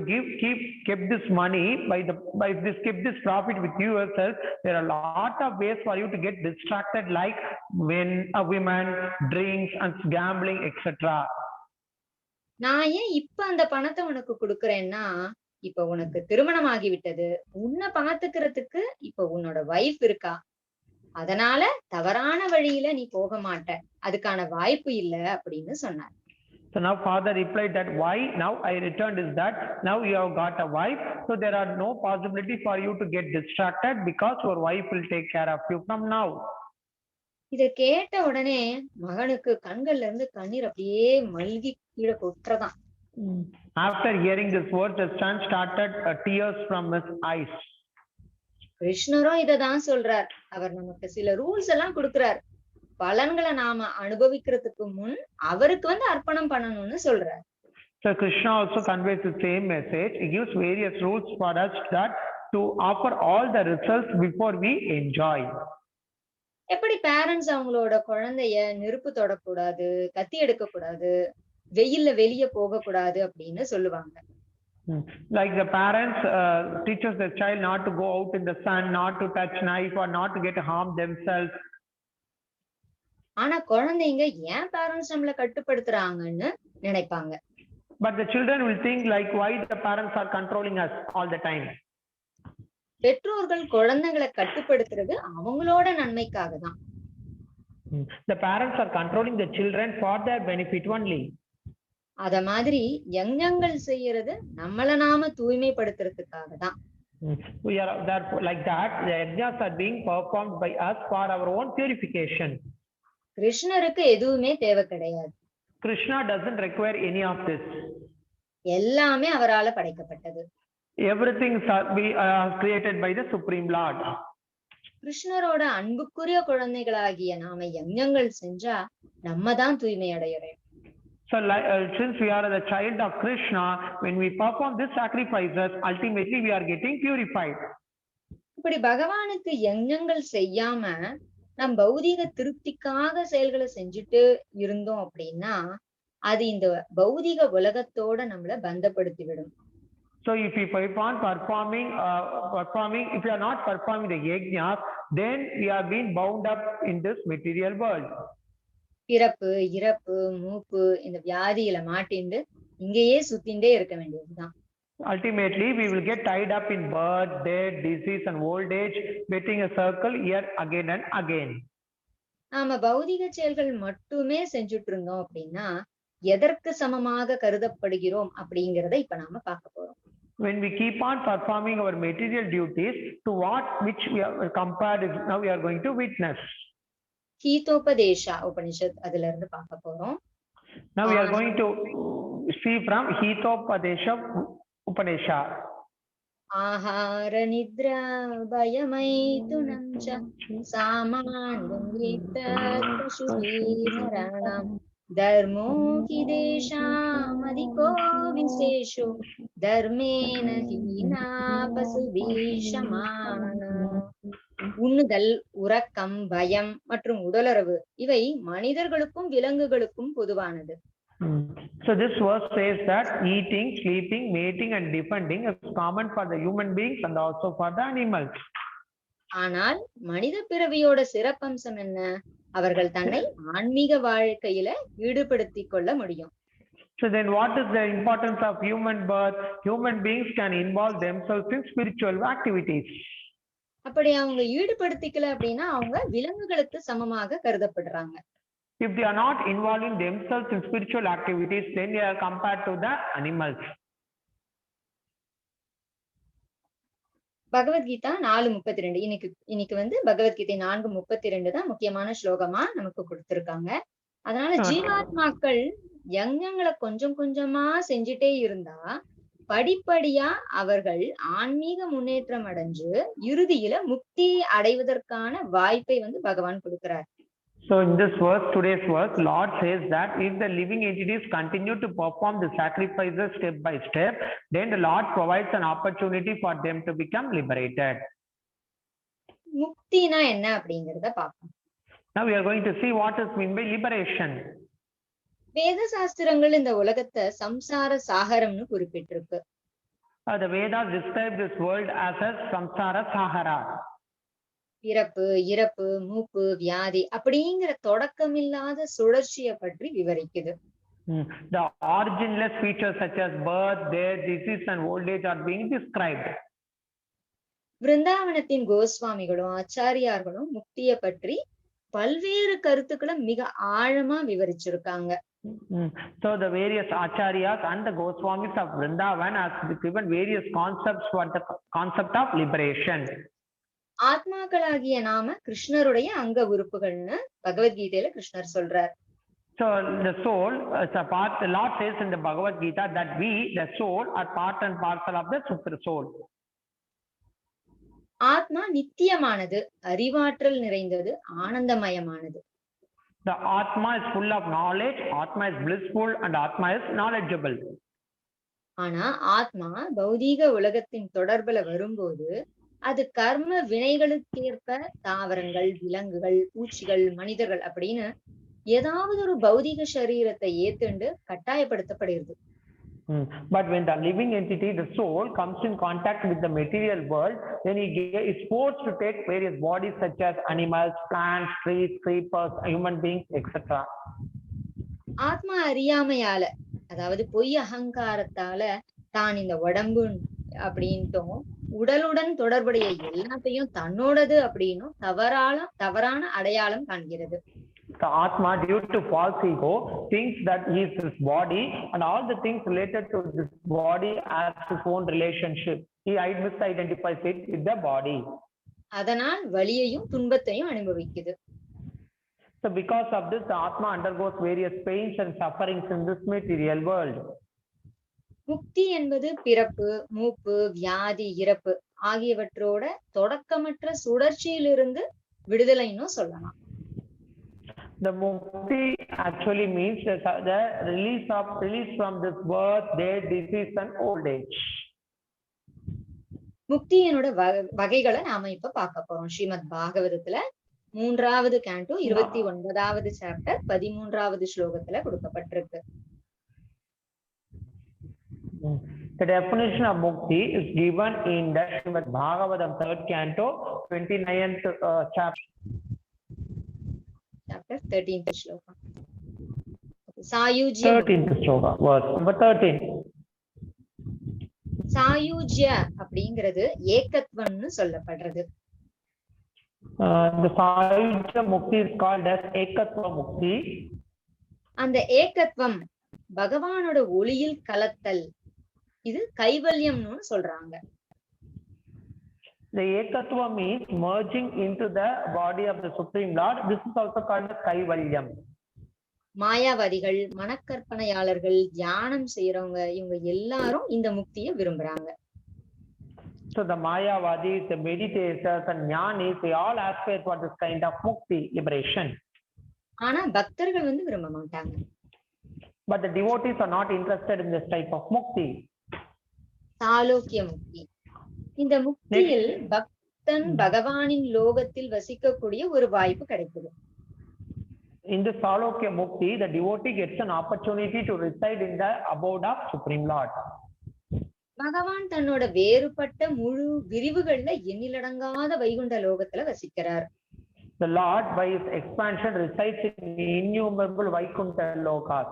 keep this money keep this profit with you yourself, there are a lot of ways for you to get distracted, like when a woman drinks and gambling, etc. நான் ஏன் இப்ப அந்த பணத்தை உனக்கு கொடுக்கறேன்னா, இப்ப உனக்கு திருமணம் ஆகிவிட்டது, உன்னை பாத்துக்கிறதுக்கு இப்ப உன்னோட வைஃப் இருக்கா, அதனால தவறான வழியில நீ போக மாட்ட, அதுக்கான வாய்ப்பு இல்ல அப்படின்னு சொன்னார். So now father replied that why now I returned is that now you have got a wife, so there are no possibility for you to get distracted because your wife will take care of you from now. இத கேட்ட உடனே மகனுக்கு கண்கள்ல இருந்து கண்ணீர் அப்படியே மல்கி கீழே கொட்டுறதான். After hearing this word, the son started tears from his eyes. கிருஷ்ணரும் இததான் சொல்றார். அவர் நமக்கு சில ரூல்ஸ் எல்லாம் கொடுக்கிறார். பலன்களை நாம அனுபவிக்கிறதுக்கு முன் அவருக்கு வந்து அர்ப்பணம் பண்ணணும்னு சொல்றார். So Krishna also conveys the same message. He gives various rules for us that to offer all the results before we enjoy. எப்படி பேரண்ட்ஸ் அவங்களோட குழந்தைய நெருப்பு தொடக்கூடாது, கத்தி எடுக்க கூடாது, வெயில்ல வெளியே போக கூடாது அப்படின்னு சொல்லுவாங்க. Like the parents teaches the child not to go out in the sun, not to touch knife or not to get harm themselves. ஆனா குழந்தைங்க ஏன் பேரண்ட்ஸ் நம்மள கட்டுப்படுத்துறாங்கன்னு நினைப்பாங்க. But the children will think like why the parents are controlling us all the time. பெற்றோர்கள் குழந்தைகளை கட்டுப்படுத்துறது அவங்களோட நன்மைக்காக தான். The parents are controlling the children for their benefit only. அத மாதிரி யஜ்ஞங்கள் செய்யறது நம்மள நாம தூய்மைப்படுத்துறதுக்காக தான். We are therefore like that the yajnas are being performed by us for our own purification. கிருஷ்ணருக்கு எதுவுமே தேவை கிடையாது. Krishna doesn't require any of this. எல்லாமே அவரால படைக்கப்பட்டது. Everything is created by the Supreme Lord. கிருஷ்ணரோட அன்புக்குரிய குழந்தைகளாகிய நாம யஜ்ஞங்கள் செஞ்சா நம்ம தான் தூய்மை அடையறோம். So since we are the child of Krishna, when we perform these sacrifices, ultimately we are getting purified. இப்படி பகவானுக்கு யஜ்ஞங்கள் செய்யாம நம் பௌதீக திருப்திக்காக செயல்களை செஞ்சுட்டு இருந்தோம் அப்படின்னா அது இந்த பௌதீக உலகத்தோட நம்மள பந்தப்படுத்தி விடும். So if we keep on performing, if we are not performing the yajnas, then we are being bound up in this material world. பிறப்பு, இறப்பு, மூப்பு இந்த வியாதியில மாட்டிண்டு இங்கேயே சுத்திண்டே இருக்க வேண்டியதுதான். Ultimately, we will get tied up in birth, death, disease, and old age, betting a circle here again and again. நாம பௌதிக செயல்கள் மட்டுமே செஞ்சுட்டு இருந்தோம் அப்படின்னா எதற்கு சமமாக கருதப்படுகிறோம் அப்படிங்கறத இப்ப நாம பார்க்க போறோம். When we keep on performing our material duties, to which we are compared, now we are going to witness. ஹீதோபதேஷா Upanishad அதுல இருந்து பார்க்க போறோம். Now we are going to see from Hitopadesha Upanishad. ஆஹார நித்ரா பயமைதுனம் ச சாமான்யம் ஏத்தத் பசுபீர் நராணாம் தர்மோ ஹி தேஷாம் அதிகோ விசேஷோ தர்மேன ஹீனா பசுபீஷமானா. உண்ணுதல், உறக்கம், பயம் மற்றும் உடலுறவு இவை மனிதர்களுக்கும் விலங்குகளுக்கும் பொதுவானது. So this verse says that eating, sleeping, mating and defending is common for the human beings and also for the animals. ஆனால் மனித பிறவியோட சிறப்பம்சம் என்ன? அவர்கள் தன்னை ஆன்மீக வாழ்க்கையில ஈடுபடுத்திக் கொள்ள முடியும். So then what is the importance of human birth? Human beings can involve themselves in spiritual activities. அப்படி அவங்க ஈடுபடுத்திக்கல அப்படின்னா அவங்க விலங்குகளுக்கு சமமாக கருதப்படுறாங்க. If they are not involving themselves in spiritual activities, then they are compared to the animals. Bhagavad Gita 4:32 இன்னைக்கு பகவத்கீதை 4:32 தான் முக்கியமான ஸ்லோகமா நமக்கு கொடுத்திருக்காங்க. அதனால ஜீவாத்மாக்கள் யஜ்ஞங்களை கொஞ்சம் கொஞ்சமா செஞ்சுட்டே இருந்தா படிப்படியா அவர்கள் ஆன்மீக முன்னேற்றம் அடைஞ்சு இறுதியில முக்தி அடைவதற்கான வாய்ப்பை பகவான் கொடுக்கிறார். So in this verse, today's verse, Lord says that if the living entities continue to perform the sacrifices step by step, then the Lord provides an opportunity for them to become liberated. முக்தினா என்ன அப்படிங்கறத பார்ப்போம். Now we are going to see what is meant by liberation. வேத சாஸ்திரங்கள் இந்த உலகத்தை சம்சார சாகரம்னு குறிப்பிட்டிருக்கு. The Vedas describe this world as a samsara sahara. பிறப்பு, இறப்பு, மூப்பு, வியாதி அப்படிங்கிற தொடக்கமில்லாத சுழற்சியை பற்றி விவரிக்குது. The originless features such as birth, death, disease and old age are being described. விருந்தாவனத்தின் கோஸ்வாமிகளும் ஆச்சாரியார்களும் முக்தியை பற்றி பல்வேறு கருத்துக்களை மிக ஆழமா விவரிச்சிருக்காங்க. So the various acharyas and the Goswamis of Vrindavan have given various concepts for the concept of liberation. ஆத்மாக்களாகிய நாம கிருஷ்ணருடைய அங்க உறுப்புகள்னு பகவத்கீதையில கிருஷ்ணர் சொல்றார். So the soul is a part, the Lord says in the Bhagavad-Gita that we, the soul, are part and parcel of the super soul. ஆத்மா நித்தியமானது, அறிவாற்றல் நிறைந்தது, ஆனந்தமயமானது. The Atma is full of knowledge, Atma is blissful and Atma is knowledgeable. ஆனா ஆத்மா பௌதீக உலகத்தின் தொடர்புல வரும்போது அது கர்ம வினைகளுக்கேற்ப தாவரங்கள், விலங்குகள், பூச்சிகள், மனிதர்கள் அப்படின்னு ஏதாவது ஒரு பௌதீக சரீரத்தை ஏத்துண்டு கட்டாயப்படுத்தப்படுகிறது. But when the living entity, the soul, comes in contact with the material world, then he is forced to take various bodies such as animals, plants, trees, creepers, human beings, etc. ஆத்மா அறியாமையால, அதாவது பொய் அகங்காரத்தால தான் இந்த உடம்பு அப்படின்ட்டும் உடலுடன் தொடர்புடைய எல்லாத்தையும் தன்னோடது அப்படின்னும் தவறான அடையாளம் காண்கிறது. The Atma, due to false ego, thinks that he is his body and all the things related to this body as his own relationship. He misidentifies it with the body. அதனால் வலியையும் துன்பத்தையும் அனுபவிக்குது. So because of this, the Atma undergoes various pains and sufferings in this material world. முக்தி என்பது பிறப்பு, மூப்பு, வியாதி, இறப்பு ஆகியவற்றோட தொடக்கமற்ற சுழற்சியிலிருந்து விடுதலைன்னு சொல்லலாம். The mukti actually means the release from this birth, death, disease and old age. முக்தியினோட வகைகளை நாம இப்ப பார்க்க போறோம். ஸ்ரீமத் பாகவதத்துல 3வது கேண்டோ 29வது சாப்டர் 13வது ஸ்லோகத்துல கொடுக்கப்பட்டிருக்கு. The definition of mukti is given in the Srimad Bhagavatam 3rd canto 29th chapter 13th shloka. Sayujya 13th shloka, verse number 13. சாயுஜ்ய அப்படிங்கிறது ஏகத்வம்னு சொல்லப்படுறது. The Sayujya mukti is called as Ekatva mukti. அந்த ஏகத்வம் பகவானோட ஒளியில் கலத்தல், இது கைவல்யம்னு சொல்றாங்க. The Ekatva means merging into the body of the Supreme Lord. This is also called as Kaivalyam. மாயாவாதிகள், மனக்கற்பனையாளர்கள், தியானம் செய்யறவங்க, இவங்க எல்லாரும் இந்த முக்தியை விரும்புறாங்க. So the Mayavadis, the meditators and Jnanis, they all aspire for this kind of mukti, liberation. ஆனா பக்தர்கள் வந்து விரும்ப மாட்டாங்க. But the devotees are not interested in this type of mukti. சாலோக்கிய முக்தி. இந்த முக்தியில் பக்தன் பகவானின் லோகத்தில் வசிக்கக்கூடிய ஒரு வாய்ப்பு கிடைக்குது. In the Salokya Mukti, the devotee gets an opportunity to reside in the abode of Supreme Lord. பகவான் தன்னோட வேறுபட்ட முழு விரிவுகள்ல எண்ணிலடங்காத வைகுண்ட லோகத்துல வசிக்கிறார். The Lord, by his expansion, resides in innumerable Vaikuntha lokas.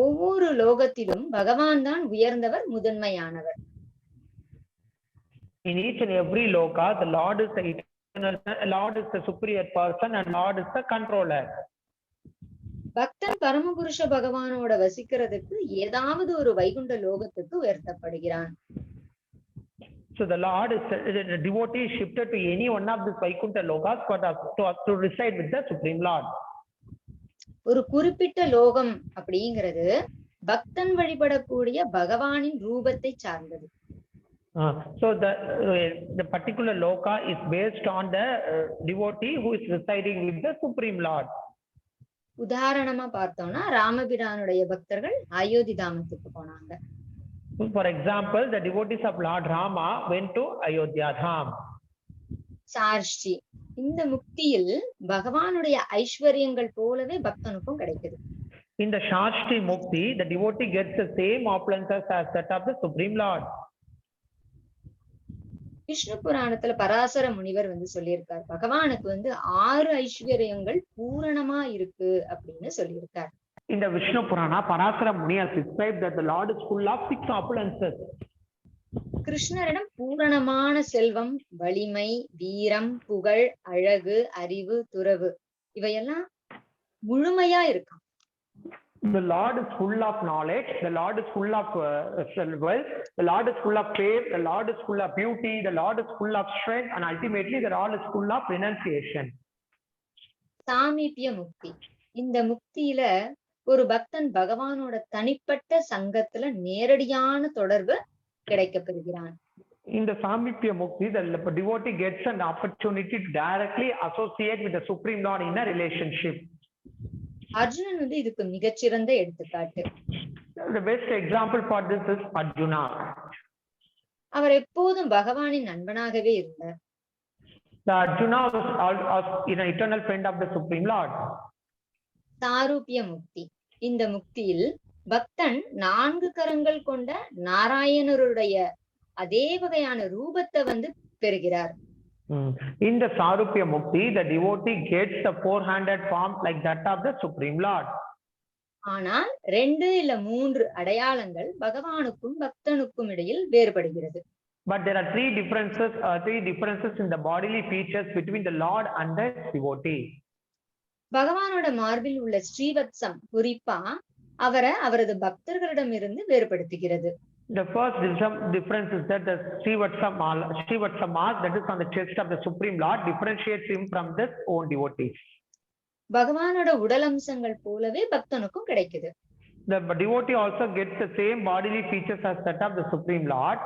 ஒவ்வொரு லோகத்திலும் பகவான் தான் உயர்ந்தவர், முதன்மையானவர். In each and every loka, the Lord is the eternal, Lord is the superior person, and Lord is the controller. பக்தன் பரமபுருஷ பகவானோட வசிக்கிறதுக்கு ஏதாவது ஒரு வைகுண்ட லோகத்துக்கு உயர்த்தப்படுகிறான். So the Lord is the devotee is shifted to any one of these Vaikuntha lokas to reside with the Supreme Lord. ஒரு குறிப்பிட்ட லோகம் அப்படிங்கிறது பக்தன் வழிபடக்கூடிய பகவானின் ரூபத்தை சார்ந்தது. So the particular loka is based on the devotee who is residing with the Supreme Lord. உதாரணமா பார்த்தோம்னா ராமபிரானுடைய பக்தர்கள் அயோத்தி தாமத்துக்கு போனாங்க. For example, the devotees of Lord Rama went to Ayodhya Dham. சார்ஷ்டி, இந்த முக்தியில் பகவானுடைய ஐஸ்வர்யங்கள் போலவே பக்தனுக்கும் கிடைக்குது. In the Shashti Mukti, the devotee gets the same opulences as that of the Supreme Lord. Vishnu புராணத்துல பராசர முனிவர் வந்து சொல்லியிருக்கார், பகவானுக்கு வந்து 6 ஐஸ்வர்யங்கள் பூரணமா இருக்கு அப்படின்னு சொல்லியிருக்கார். In the Vishnu Purana, Parasara Muni has described that the Lord is full of 6 opulences. கிருஷ்ணரிடம் பூரணமான செல்வம், வலிமை, வீரம், புகழ், அழகு, அறிவு, துறவு இவையெல்லாம் முழுமையா இருக்கும். The Lord is full of knowledge, the Lord is full of wealth, the Lord is full of faith, the Lord is full of beauty, the Lord is full of strength, and ultimately the Lord is full of renunciation. சாமீபிய முக்தி, இந்த முக்தியில ஒரு பக்தன் பகவானோட தனிப்பட்ட சங்கத்துல நேரடியான தொடர்பு கிடைக்கப்பெறுகிறான். In the Samipya Mukti, the devotee gets an opportunity to directly associate with the Supreme Lord in a relationship. Arjunan வந்து இதுக்கு மிகச்சிறந்த எடுத்துக்காட்டு. The best example for this is Arjuna. அவர் எப்போதும் பகவானின் நண்பனாகவே இருந்தார். The Arjuna was an eternal friend of the Supreme Lord. சாரூபிய முக்தி, இந்த முக்தியில் பக்தன் 4 கரங்கள் கொண்ட நாராயணருடைய அதே வகையான ரூபத்தை வந்து பெறுகிறார். In the Sarupya Mukti, the devotee gets the 4-handed form like that of the Supreme Lord. ஆனால் 2 இல்ல 3 அடையாளங்கள் பகவானுக்கும் பக்தனுக்கும் இடையில் வேறுபடுகிறது. But there are 3 differences in the bodily features between the Lord and the devotee. பகவானோட மார்பில் உள்ள ஸ்ரீவத்சம் குறிப்பா அவரை அவரது பக்தர்களிடமிருந்து வேறுபடுத்துகிறது. The first difference is that the Srivatsa mask that is on the chest of the Supreme Lord differentiates him from his own devotees. பகவானோட உடல் அம்சங்கள் போலவே பக்தனுக்கும் கிடைக்குது. The devotee also gets the same bodily features as that of the Supreme Lord.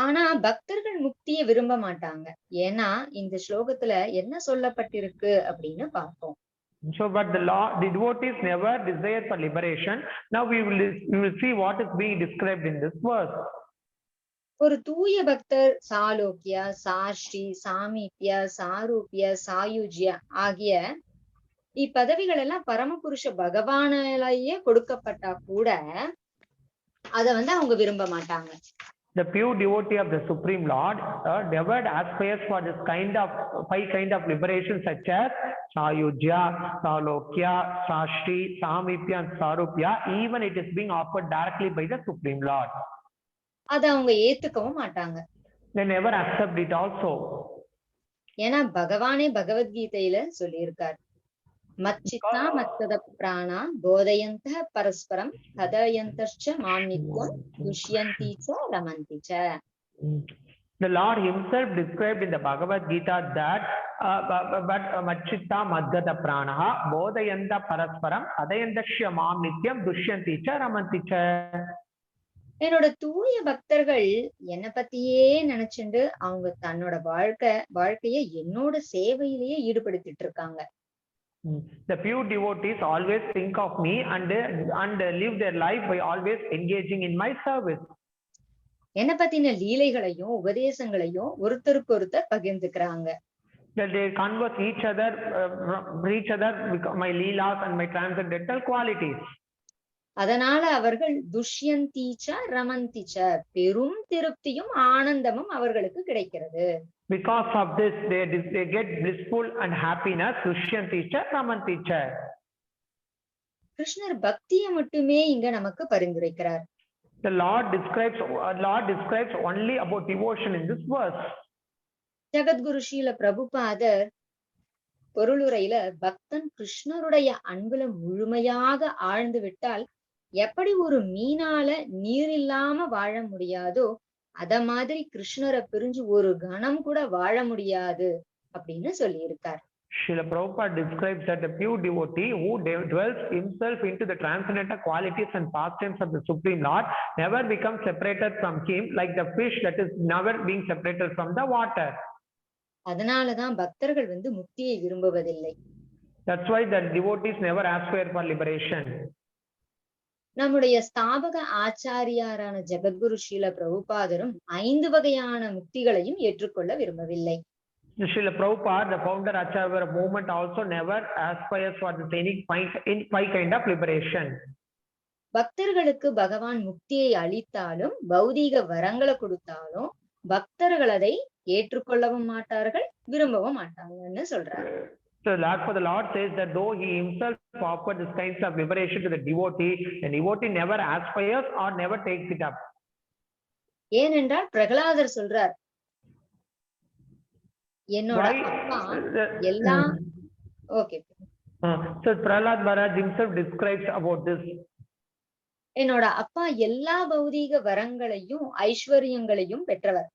ஆனா பக்தர்கள் முக்தியை விரும்ப மாட்டாங்க. ஏன்னா இந்த ஸ்லோகத்துல என்ன சொல்லப்பட்டிருக்கு அப்படின்னு பார்ப்போம். So, but the devotees never desire for liberation. Now we will see what is being described in this verse. ஒரு தூய பக்தர் சாலோக்கியா, சாஷ்டி, சாமீபிய, சாரூபிய, சாயுஜ்ய ஆகிய இப்பதவிகள் எல்லாம் பரமபுருஷ பகவானாலேயே கொடுக்கப்பட்டா கூட அத வந்து அவங்க விரும்ப மாட்டாங்க. The pure devotee of the Supreme Lord never aspires for this 5 kind of liberation such as Sayujya, Salokya, Sashti, Samipya and Sarupya, even it is being offered directly by the Supreme Lord. அத அவங்க ஏத்துக்கவும் மாட்டாங்க. They never accept it also. ஏன்னா பகவானே பகவத்கீதையில சொல்லியிருக்கார், மச்சித்தா மத்தத பிராணா போதயந்த பரஸ்பரம் கதயந்தச்ச மாம்நித்யம் துஷ்யந்தி ச ரமந்தி ச. The Lord himself described in the Bhagavad-Gita that but machitta madgata pranaha bodhayanta parasparam adayandasya mam nityam dushyanti cha ramanti cha. என்னோட தூய பக்தர்கள் என்ன பத்தியே நினைச்சுண்டு அவங்க தன்னோட வாழ்க்கைய என்னோட சேவையிலேயே ஈடுபடுத்திட்டு இருக்காங்க. The pure devotees always think of me and live their life by always engaging in my service. என்ன பத்தின லீலைகளையும் உபதேசங்களையும் ஒருத்தருக்கு ஒருத்தர் பகிர்ந்துக்கிறாங்க. That they converse each other with my leelas and my transcendental qualities. அதனால அவர்கள் துஷ்யந்தீச்ச ரமந்திச்ச, பெரும் திருப்தியும் ஆனந்தமும் அவர்களுக்கு கிடைக்கிறது. Because of this they get blissful and happiness. Dushyanticha ramanticha. கிருஷ்ணர் பக்தியை மட்டுமே இங்க நமக்கு பரிந்துரைக்கிறார். The Lord describes only about devotion in this verse. Jagadguru Srila பிரபுபாதர் பொருளுரையில பக்தன் கிருஷ்ணருடைய அன்புல முழுமையாக ஆழ்ந்து விட்டால் எப்படி ஒரு மீனால நீர் இல்லாம வாழ முடியாதோ அத மாதிரி கிருஷ்ணரை பிரிஞ்சு ஒரு கணம் கூட வாழ முடியாது அப்படின்னு சொல்லி இருக்கார். Srila Prabhupada describes that the pure devotee who dwells himself into the transcendental qualities and pastimes of the Supreme Lord never becomes separated from him like the fish that is never being separated from the water. அதனாலதான் பக்தர்கள் முக்தியை விரும்புவதில்லை. That's why the devotees never aspire for liberation. நம்முடைய ஸ்தாபக ஆச்சாரியாரான ஜகத்குரு ஸ்ரீல பிரபுபாதரும் 5 வகையான முக்திகளையும் ஏற்றுக்கொள்ள விரும்பவில்லை. Srila Prabhupada, the founder Acharya movement, also never aspires for the five kind of liberation. பக்தர்களுக்கு பகவான் முக்தியை அளித்தாலும் பௌதீக வரங்களை கொடுத்தாலும் பக்தர்கள் அதை ஏற்றுக்கொள்ளவும் மாட்டார்கள், விரும்பவும் மாட்டாங்கன்னு சொல்றாரு. So for the Lord says that though he himself offered this kinds of liberation to the devotee never aspires or never takes it up. ஏனென்றால் பிரகலாதர் சொல்றார், என்னோட அப்பா எல்லாம் okay. So Prahlad Maharaj himself describes about this. என்னோட அப்பா எல்லா பௌதீக வரங்களையும் ஐஸ்வர்யங்களையும் பெற்றவர்.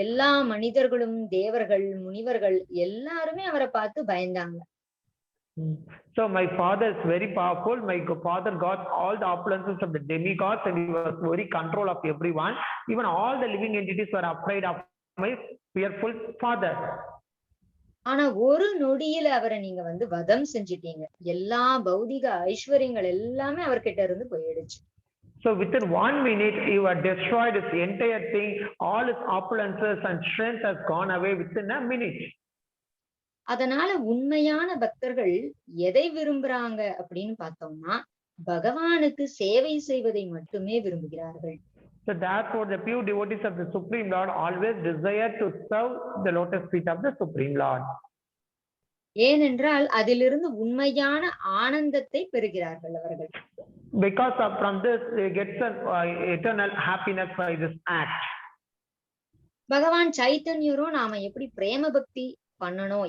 எல்லா மனிதர்களும் தேவர்கள் முனிவர்கள் எல்லாருமே அவரை பார்த்து பயந்தாங்க. So my father is very powerful. My father got all the opulences of the demigods and he was very control of everyone. Even all the living entities were afraid of my fearful father. ஆனா ஒரு நொடியில அவரை நீங்க வதம் செஞ்சிட்டீங்க. எல்லா பௌதிக ஐஸ்வர்யங்கள் எல்லாமே அவர்கிட்ட இருந்து போயிடுச்சு. So within 1 minute, you have destroyed his entire thing. All his opulences and strength has gone away within a minute. அதனால உண்மையான பக்தர்கள் எதை விரும்புறாங்க அப்படின்னு பார்த்தோம்னா பகவானுக்கு சேவை செய்வதை மட்டுமே விரும்புகிறார்கள். So therefore, the pure devotees of the Supreme Lord always desire to serve the lotus feet of the Supreme Lord. ஏனென்றால் அதிலிருந்து உண்மையான ஆனந்தத்தை பெறுகிறார்கள் அவர்கள். Because from this they get some eternal happiness by this act. பகவான் சைத்தன்யரும் நாம எப்படி பிரேம பக்தி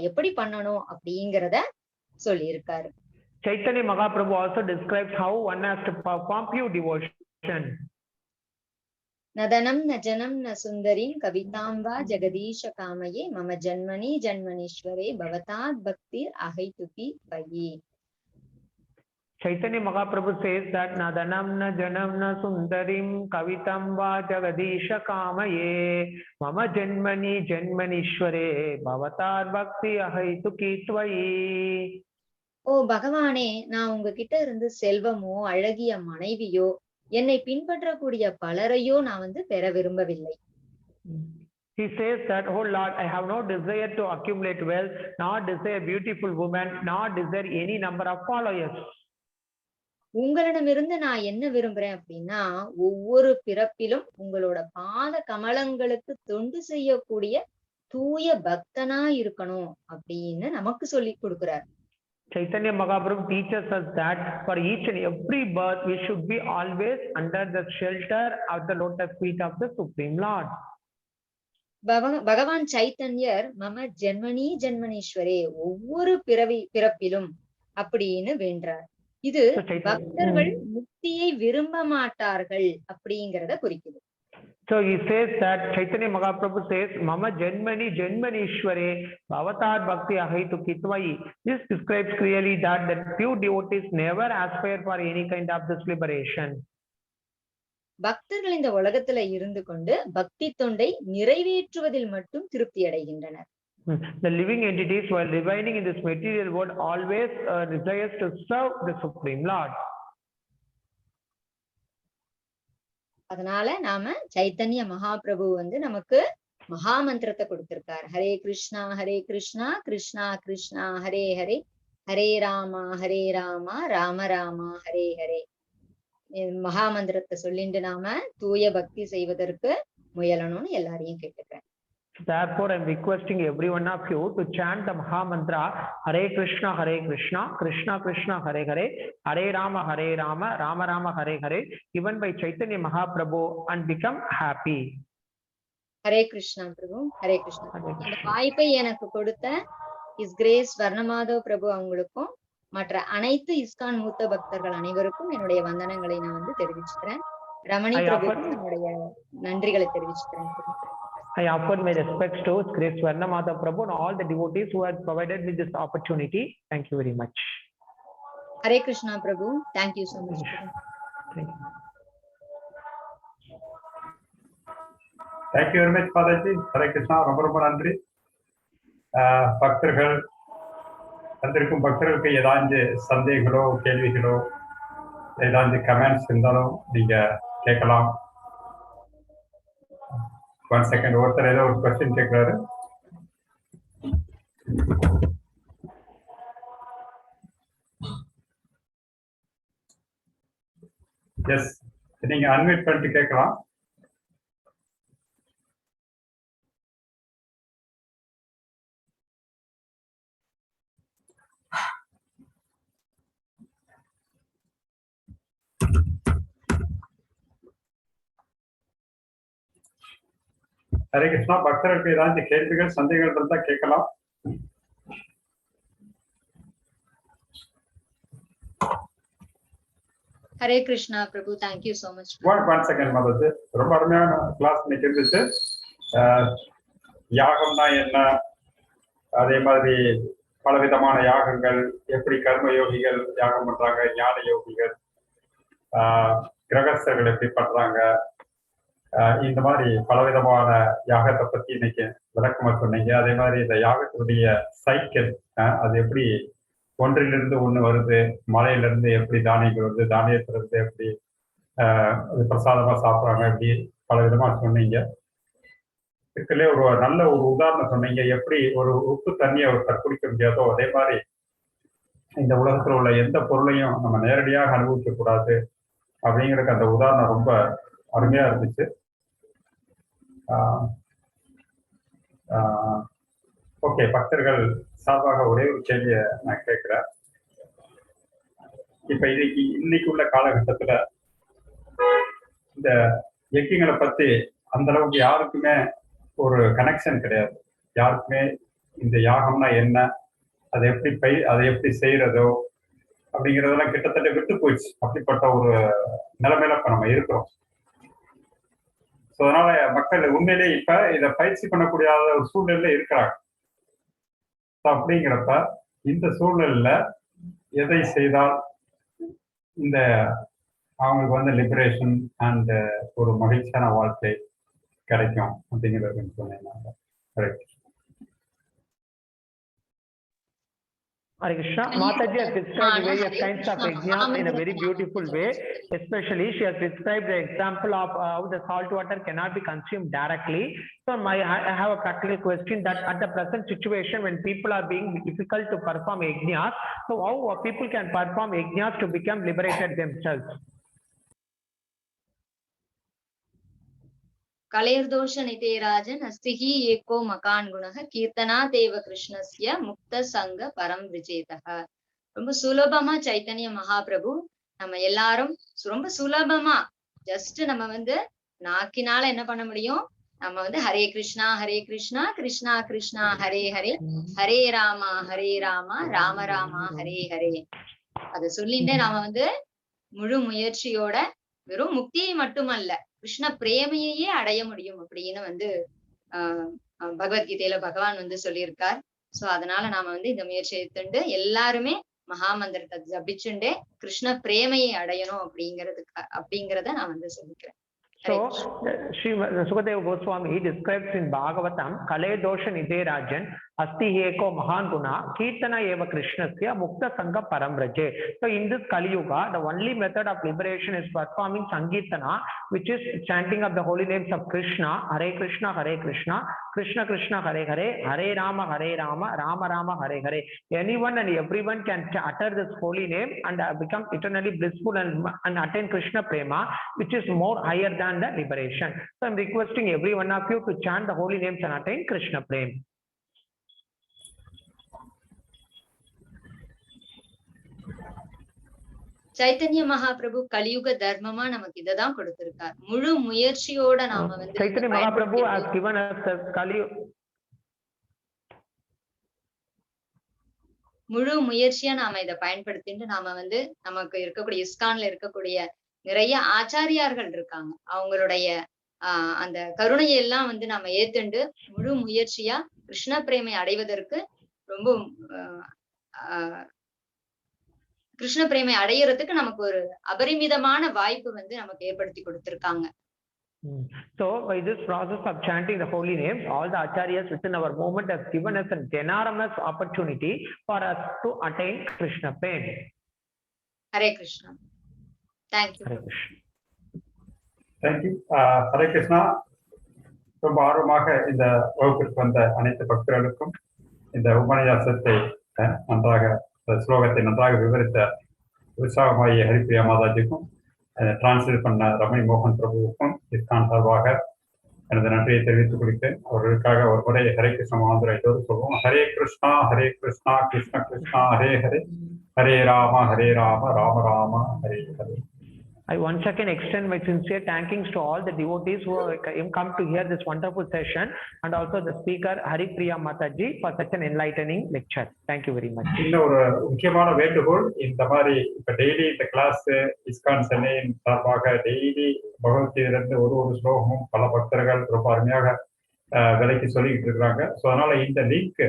எப்படி பண்ணணும் அப்படிங்கறத சொல்லி இருக்காரு. Chaitanya Mahaprabhu also describes how one has to perform pure devotion. நதனம் ந ஜனம் ந சுந்தரிம் கவிதாம் வா ஜெகதீஷ காமயே மம ஜன்மனி ஜன்மனீஸ்வரே பவதாத் பக்திர் அஹைதுகி பயி. Chaitanya Mahaprabhu says that nadanam na janam na sundarim kavitam va jagadisha kamaye mama janmani janmanishware bhavatar bhakti ahaituki tvayi. ஓ பகவானே, நான் உங்ககிட்ட இருந்து செல்வமோ அழகிய மனைவியோ என்னை பின்பற்றக்கூடிய பலரையோ நான் பெற விரும்பவில்லை. He says that, oh Lord, I have no desire to accumulate wealth, nor desire beautiful women, nor desire any number of followers. உங்களிடமிருந்து நான் என்ன விரும்புறேன் அப்படின்னா ஒவ்வொரு பிறப்பிலும் உங்களோட பாத கமலங்களுக்கு தொண்டு செய்யக்கூடிய தூய பக்தனா இருக்கணும் அப்படின்னு நமக்கு சொல்லி கொடுக்கிறார். Chaitanya Mahaprabhu teaches us that for each and every birth we should be always under the shelter of the lotus feet of the Supreme Lord. பகவான் சைத்தன்யர் மம ஜென்மனி ஜென்மனீஸ்வரே ஒவ்வொரு பிறப்பிலும் அப்படின்னு வேண்டார். இது பக்தர்கள் முக்தியை விரும்ப மாட்டார்கள் அப்படிங்கறத குறிக்குது. So he says that Chaitanya Mahaprabhu says mama janmani janmanishware bhavatar bhakti ahaituki tvayi. This describes clearly that the pure devotees never aspire for any kind of this liberation. பக்தர்கள் இந்த உலகத்துல இருந்து கொண்டு பக்தி தொண்டை நிறைவேற்றுவதில் மட்டும் திருப்தி அடைகின்றனர். The living entities while remaining in this material world always desires to serve the Supreme Lord. அதனால நாம சைத்தன்ய மகாபிரபு நமக்கு மகா மந்திரத்தை கொடுத்திருக்கார். ஹரே கிருஷ்ணா கிருஷ்ணா கிருஷ்ணா ஹரே ஹரே, ஹரே ராமா ராம ராமா ஹரே ஹரே. மகா மந்திரத்தை சொல்லிட்டு நாம தூய பக்தி செய்வதற்கு முயலணும்னு எல்லாரையும் கேட்டுக்கிறேன். Therefore, I am requesting every one of you to chant the Maha Mantra Hare Krishna Krishna Krishna Hare Hare, Hare Rama Rama Rama Hare Hare, given by Chaitanya Mahaprabhu, and become happy. Hare Krishna பிரபு, ஹரே கிருஷ்ணா. இந்த வாய்ப்பை எனக்கு கொடுத்த is grace வர்ணமாதவ் பிரபு அவங்களுக்கும் மற்ற அனைத்து ISKCON மூத்த பக்தர்கள் அனைவருக்கும் என்னுடைய வந்தனங்களை நான் தெரிவிச்சுக்கிறேன். ரமணி பிரபுக்கும் என்னுடைய நன்றிகளை தெரிவிச்சுக்கிறேன். I offer my respects to Grace Varnamatha Prabhu and all the devotees who have provided me this opportunity. Thank you very much. Hare Krishna Prabhu. Thank you so much. Thank you. Thank you very much, Mataji. Hare Krishna. ரொம்ப நன்றி. பக்தர்கள் வந்திருக்கும் பக்தர்களுக்கு ஏதாவது சந்தேகங்களோ கேள்விகளோ ஏதாவது comments இருந்தாலும் நீங்க கேட்கலாம். One second, ஒருத்தர் ஏதோ ஒரு கொஸ்டின் கேட்கிறாரு. எஸ், நீங்க அன்மியூட் பண்ணிட்டு கேட்கலாம். ஹரே கிருஷ்ணா. பக்தர்களுக்கு ஏதாவது கேள்விகள் சந்தேகங்கள் இருந்தா கேட்கலாம். Hare Krishna Prabhu. Thank you so much. One second மதத்து. ரொம்ப அருமையான கிளாஸ் இன்னைக்கு இருந்துச்சு. யாகம்னா என்ன, அதே மாதிரி பலவிதமான யாகங்கள், எப்படி கர்ம யோகிகள் யாகம் பண்றாங்க, ஞான யோகிகள், கிரகஸ்தர்கள் எப்படி பண்றாங்க, இந்த மாதிரி பலவிதமான யாகத்தை பத்தி இன்னைக்கு விளக்கமா சொன்னீங்க. அதே மாதிரி இந்த யாகத்தினுடைய சைக்கிள், அது எப்படி ஒன்றிலிருந்து ஒண்ணு வருது, மலையிலிருந்து எப்படி தானியங்கள் வருது, தானியத்திலிருந்து எப்படி அது பிரசாதமா சாப்பிட்றாங்க, இப்படி பல விதமா சொன்னீங்க. இதுக்குள்ளே ஒரு நல்ல ஒரு உதாரணம் சொன்னீங்க. எப்படி ஒரு உப்பு தண்ணியை ஒருத்தர் குடிக்க முடியாதோ அதே மாதிரி இந்த உலகத்துல உள்ள எந்த பொருளையும் நம்ம நேரடியாக அனுபவிக்க கூடாது அப்படிங்கிறதுக்கு அந்த உதாரணம் ரொம்ப அருமையா இருந்துச்சு. ஓகே, பக்தர்கள் சார்பாக ஒரே ஒரு கேள்வியை நான் கேட்கிறேன். இப்ப இன்னைக்கு உள்ள காலகட்டத்துல இந்த யக்கியங்களை பத்தி அந்த அளவுக்கு யாருக்குமே ஒரு கனெக்ஷன் கிடையாது. யாருக்குமே இந்த யாகம்னா என்ன, அதை எப்படி செய்யறதோ அப்படிங்கிறதெல்லாம் கிட்டத்தட்ட விட்டு போயிடுச்சு. அப்படிப்பட்ட ஒரு நிலைமையில இப்ப நம்ம இருக்கிறோம். ஸோ அதனால மக்கள் உண்மையிலே இப்ப இதை பயிற்சி பண்ணக்கூடிய ஒரு சூழ்நிலையில இருக்கிறாங்க. அப்படிங்கிறப்ப இந்த சூழ்நிலையில எதை செய்தால் இந்த அவங்களுக்கு லிபரேஷன் அண்ட் ஒரு மகிழ்ச்சியான வாழ்க்கை கிடைக்கும் அப்படிங்கிறது சொன்னீங்க. Correct. Hare Krishna. Mataji has described various kinds of yajnas in a very beautiful way. Especially, she has described the example of how the salt water cannot be consumed directly. So, I have a practical question that at the present situation, when people are being difficult to perform yajnas, so how people can perform yajnas to become liberated themselves? கலேர்தோஷ நிதேராஜன் அஸ்திகி ஏகோ மகான் குணக கீர்த்தனா தேவ கிருஷ்ணஸ்ய முக்த சங்க பரம் விஜேதக. ரொம்ப சுலபமா சைத்தன்ய மகாபிரபு நம்ம எல்லாரும் ரொம்ப சுலபமா ஜஸ்ட் நம்ம நாக்கினால என்ன பண்ண முடியும், நம்ம ஹரே கிருஷ்ணா கிருஷ்ணா கிருஷ்ணா ஹரே ஹரே, ஹரே ராமா ராம ராமா ஹரே ஹரே அத சொல்லிட்டு நாம முழு முயற்சியோட வெறும் முக்தியை மட்டுமல்ல கிருஷ்ண பிரேமையே அடைய முடியும் அப்படின்னு பகவத்கீதையில பகவான் சொல்லியிருக்கார். சோ அதனால நாம இந்த முயற்சியை எடுத்துட்டு எல்லாருமே மகாமந்திரத்தை ஜபிச்சுண்டே கிருஷ்ண பிரேமையை அடையணும் அப்படிங்கறத நான் சொல்லிக்கிறேன். So, Sri Sukadeva Goswami describes in Bhagavatam, Kale Dosha Nidhe Rajan, Asti Heko Mahan Guna, Kirtana Eva Krishnasya, Mukta Sangha Paramraje. So, in this Kali Yuga, the only method of liberation is performing Sankirtana, which is chanting of the holy names of Krishna, Hare Krishna, Krishna Krishna, Hare Hare, Hare Rama, Rama Rama, Hare Hare. Anyone and everyone can utter this holy name and become eternally blissful and attain Krishna Prema, which is more higher than the liberation. So I'm requesting every one of you to chant the holy names and attain Krishna Prema. Chaitanya Mahaprabhu கலியுக தர்மமா நமக்கு இததான் கொடுத்திருக்கார். முழு முயற்சியோட நாம வந்து Chaitanya Mahaprabhu has given us the முழு முயற்சியா நாம இதை பயன்படுத்திட்டு நாம வந்து நமக்கு இருக்கக்கூடிய இஸ்கான்ல இருக்கக்கூடிய நிறைய ஆச்சாரியார்கள் இருக்காங்க. அவங்களுடைய அந்த கருணையை எல்லாம் வந்து நாம ஏத்துண்டு முழு முயற்சியா கிருஷ்ண பிரேமை அடைவதற்கு ரொம்ப கிருஷ்ண பிரேமை அடையறதுக்கு நமக்கு ஒரு அபரிமிதமான வாய்ப்பு வந்து நமக்கு ஏற்படுத்தி கொடுத்திருக்காங்க. So by this process of chanting the holy names, all the acharyas within our movement have given us an enormous opportunity for us to attain Krishna Prema. Hare Krishna. Thank you. Hare Krishna. Thank you. Hare Krishna. ரொம்ப ஆர்வமாக இந்த வகுப்பிற்கு வந்த அனைத்து பக்தர்களுக்கும் இந்த உபன்யாசத்தை நன்றாக ஸ்லோகத்தை நன்றாக விவரித்த உற்சாகமாயி ஹரிப்பிரியா மாதாஜிக்கும் டிரான்ஸ்லேட் பண்ண ரமணி மோகன் பிரபுவுக்கும் இஸ்கான் சார்பாக எனது நன்றியை தெரிவித்துக் கொள்கிறேன். அவர்களுக்காக ஒரு முறை ஹரே கிருஷ்ண மகாந்திர எல்லோரும் சொல்லுவோம். Hare Krishna Krishna Krishna Hare Hare, Hare Rama Rama Rama Hare Hare. I once again extend my sincere thankings to all the devotees who have come to hear this wonderful session, and also the speaker Haripriya Mathaji for such an enlightening lecture. Thank you very much. இன்னொரு முக்கியமான வேண்டுகோள், இந்த மாதிரி இப்ப daily இந்த class ISKCON சென்னையின் சார்பாக daily பகவத்கீதையிலிருந்து ஒரு ஸ்லோகமும் பல பக்தர்கள் ரொம்ப அருமையாக விலைக்கு சொல்லிக்கிட்டு இருக்கிறாங்க. ஸோ அதனால இந்த லிங்க்,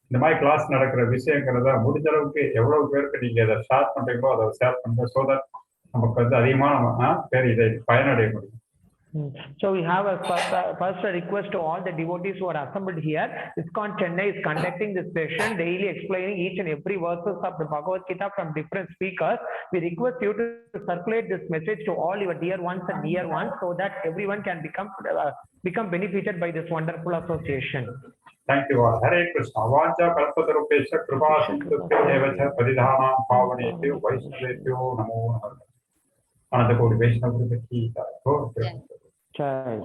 இந்த மாதிரி கிளாஸ் நடக்கிற விஷயங்கிறத முடிஞ்ச அளவுக்கு எவ்வளவு பேருக்கு நீங்க அதை ஷேர் பண்றீங்களோ அதை ஷேர் பண்ணுங்க. ஸோ தட் நமக்கு வந்து அதிகமான பேர் இதை பயனடைய முடியும். So we have a first request to all the devotees who are assembled here. ISKCON Chennai is conducting this session, daily explaining each and every verses of the Bhagavad-Gita from different speakers. We request you to circulate this message to all your dear ones and near ones, so that everyone can become benefited by this wonderful association. Thank you all. Hare Krishna. Vanja kalpatarupesha kripa sindhubhyo paridhanam pavanebhyo vaishnavebhyo namo namaha. Ananda Koti Vaishnava Guru Ki Jai. Jai.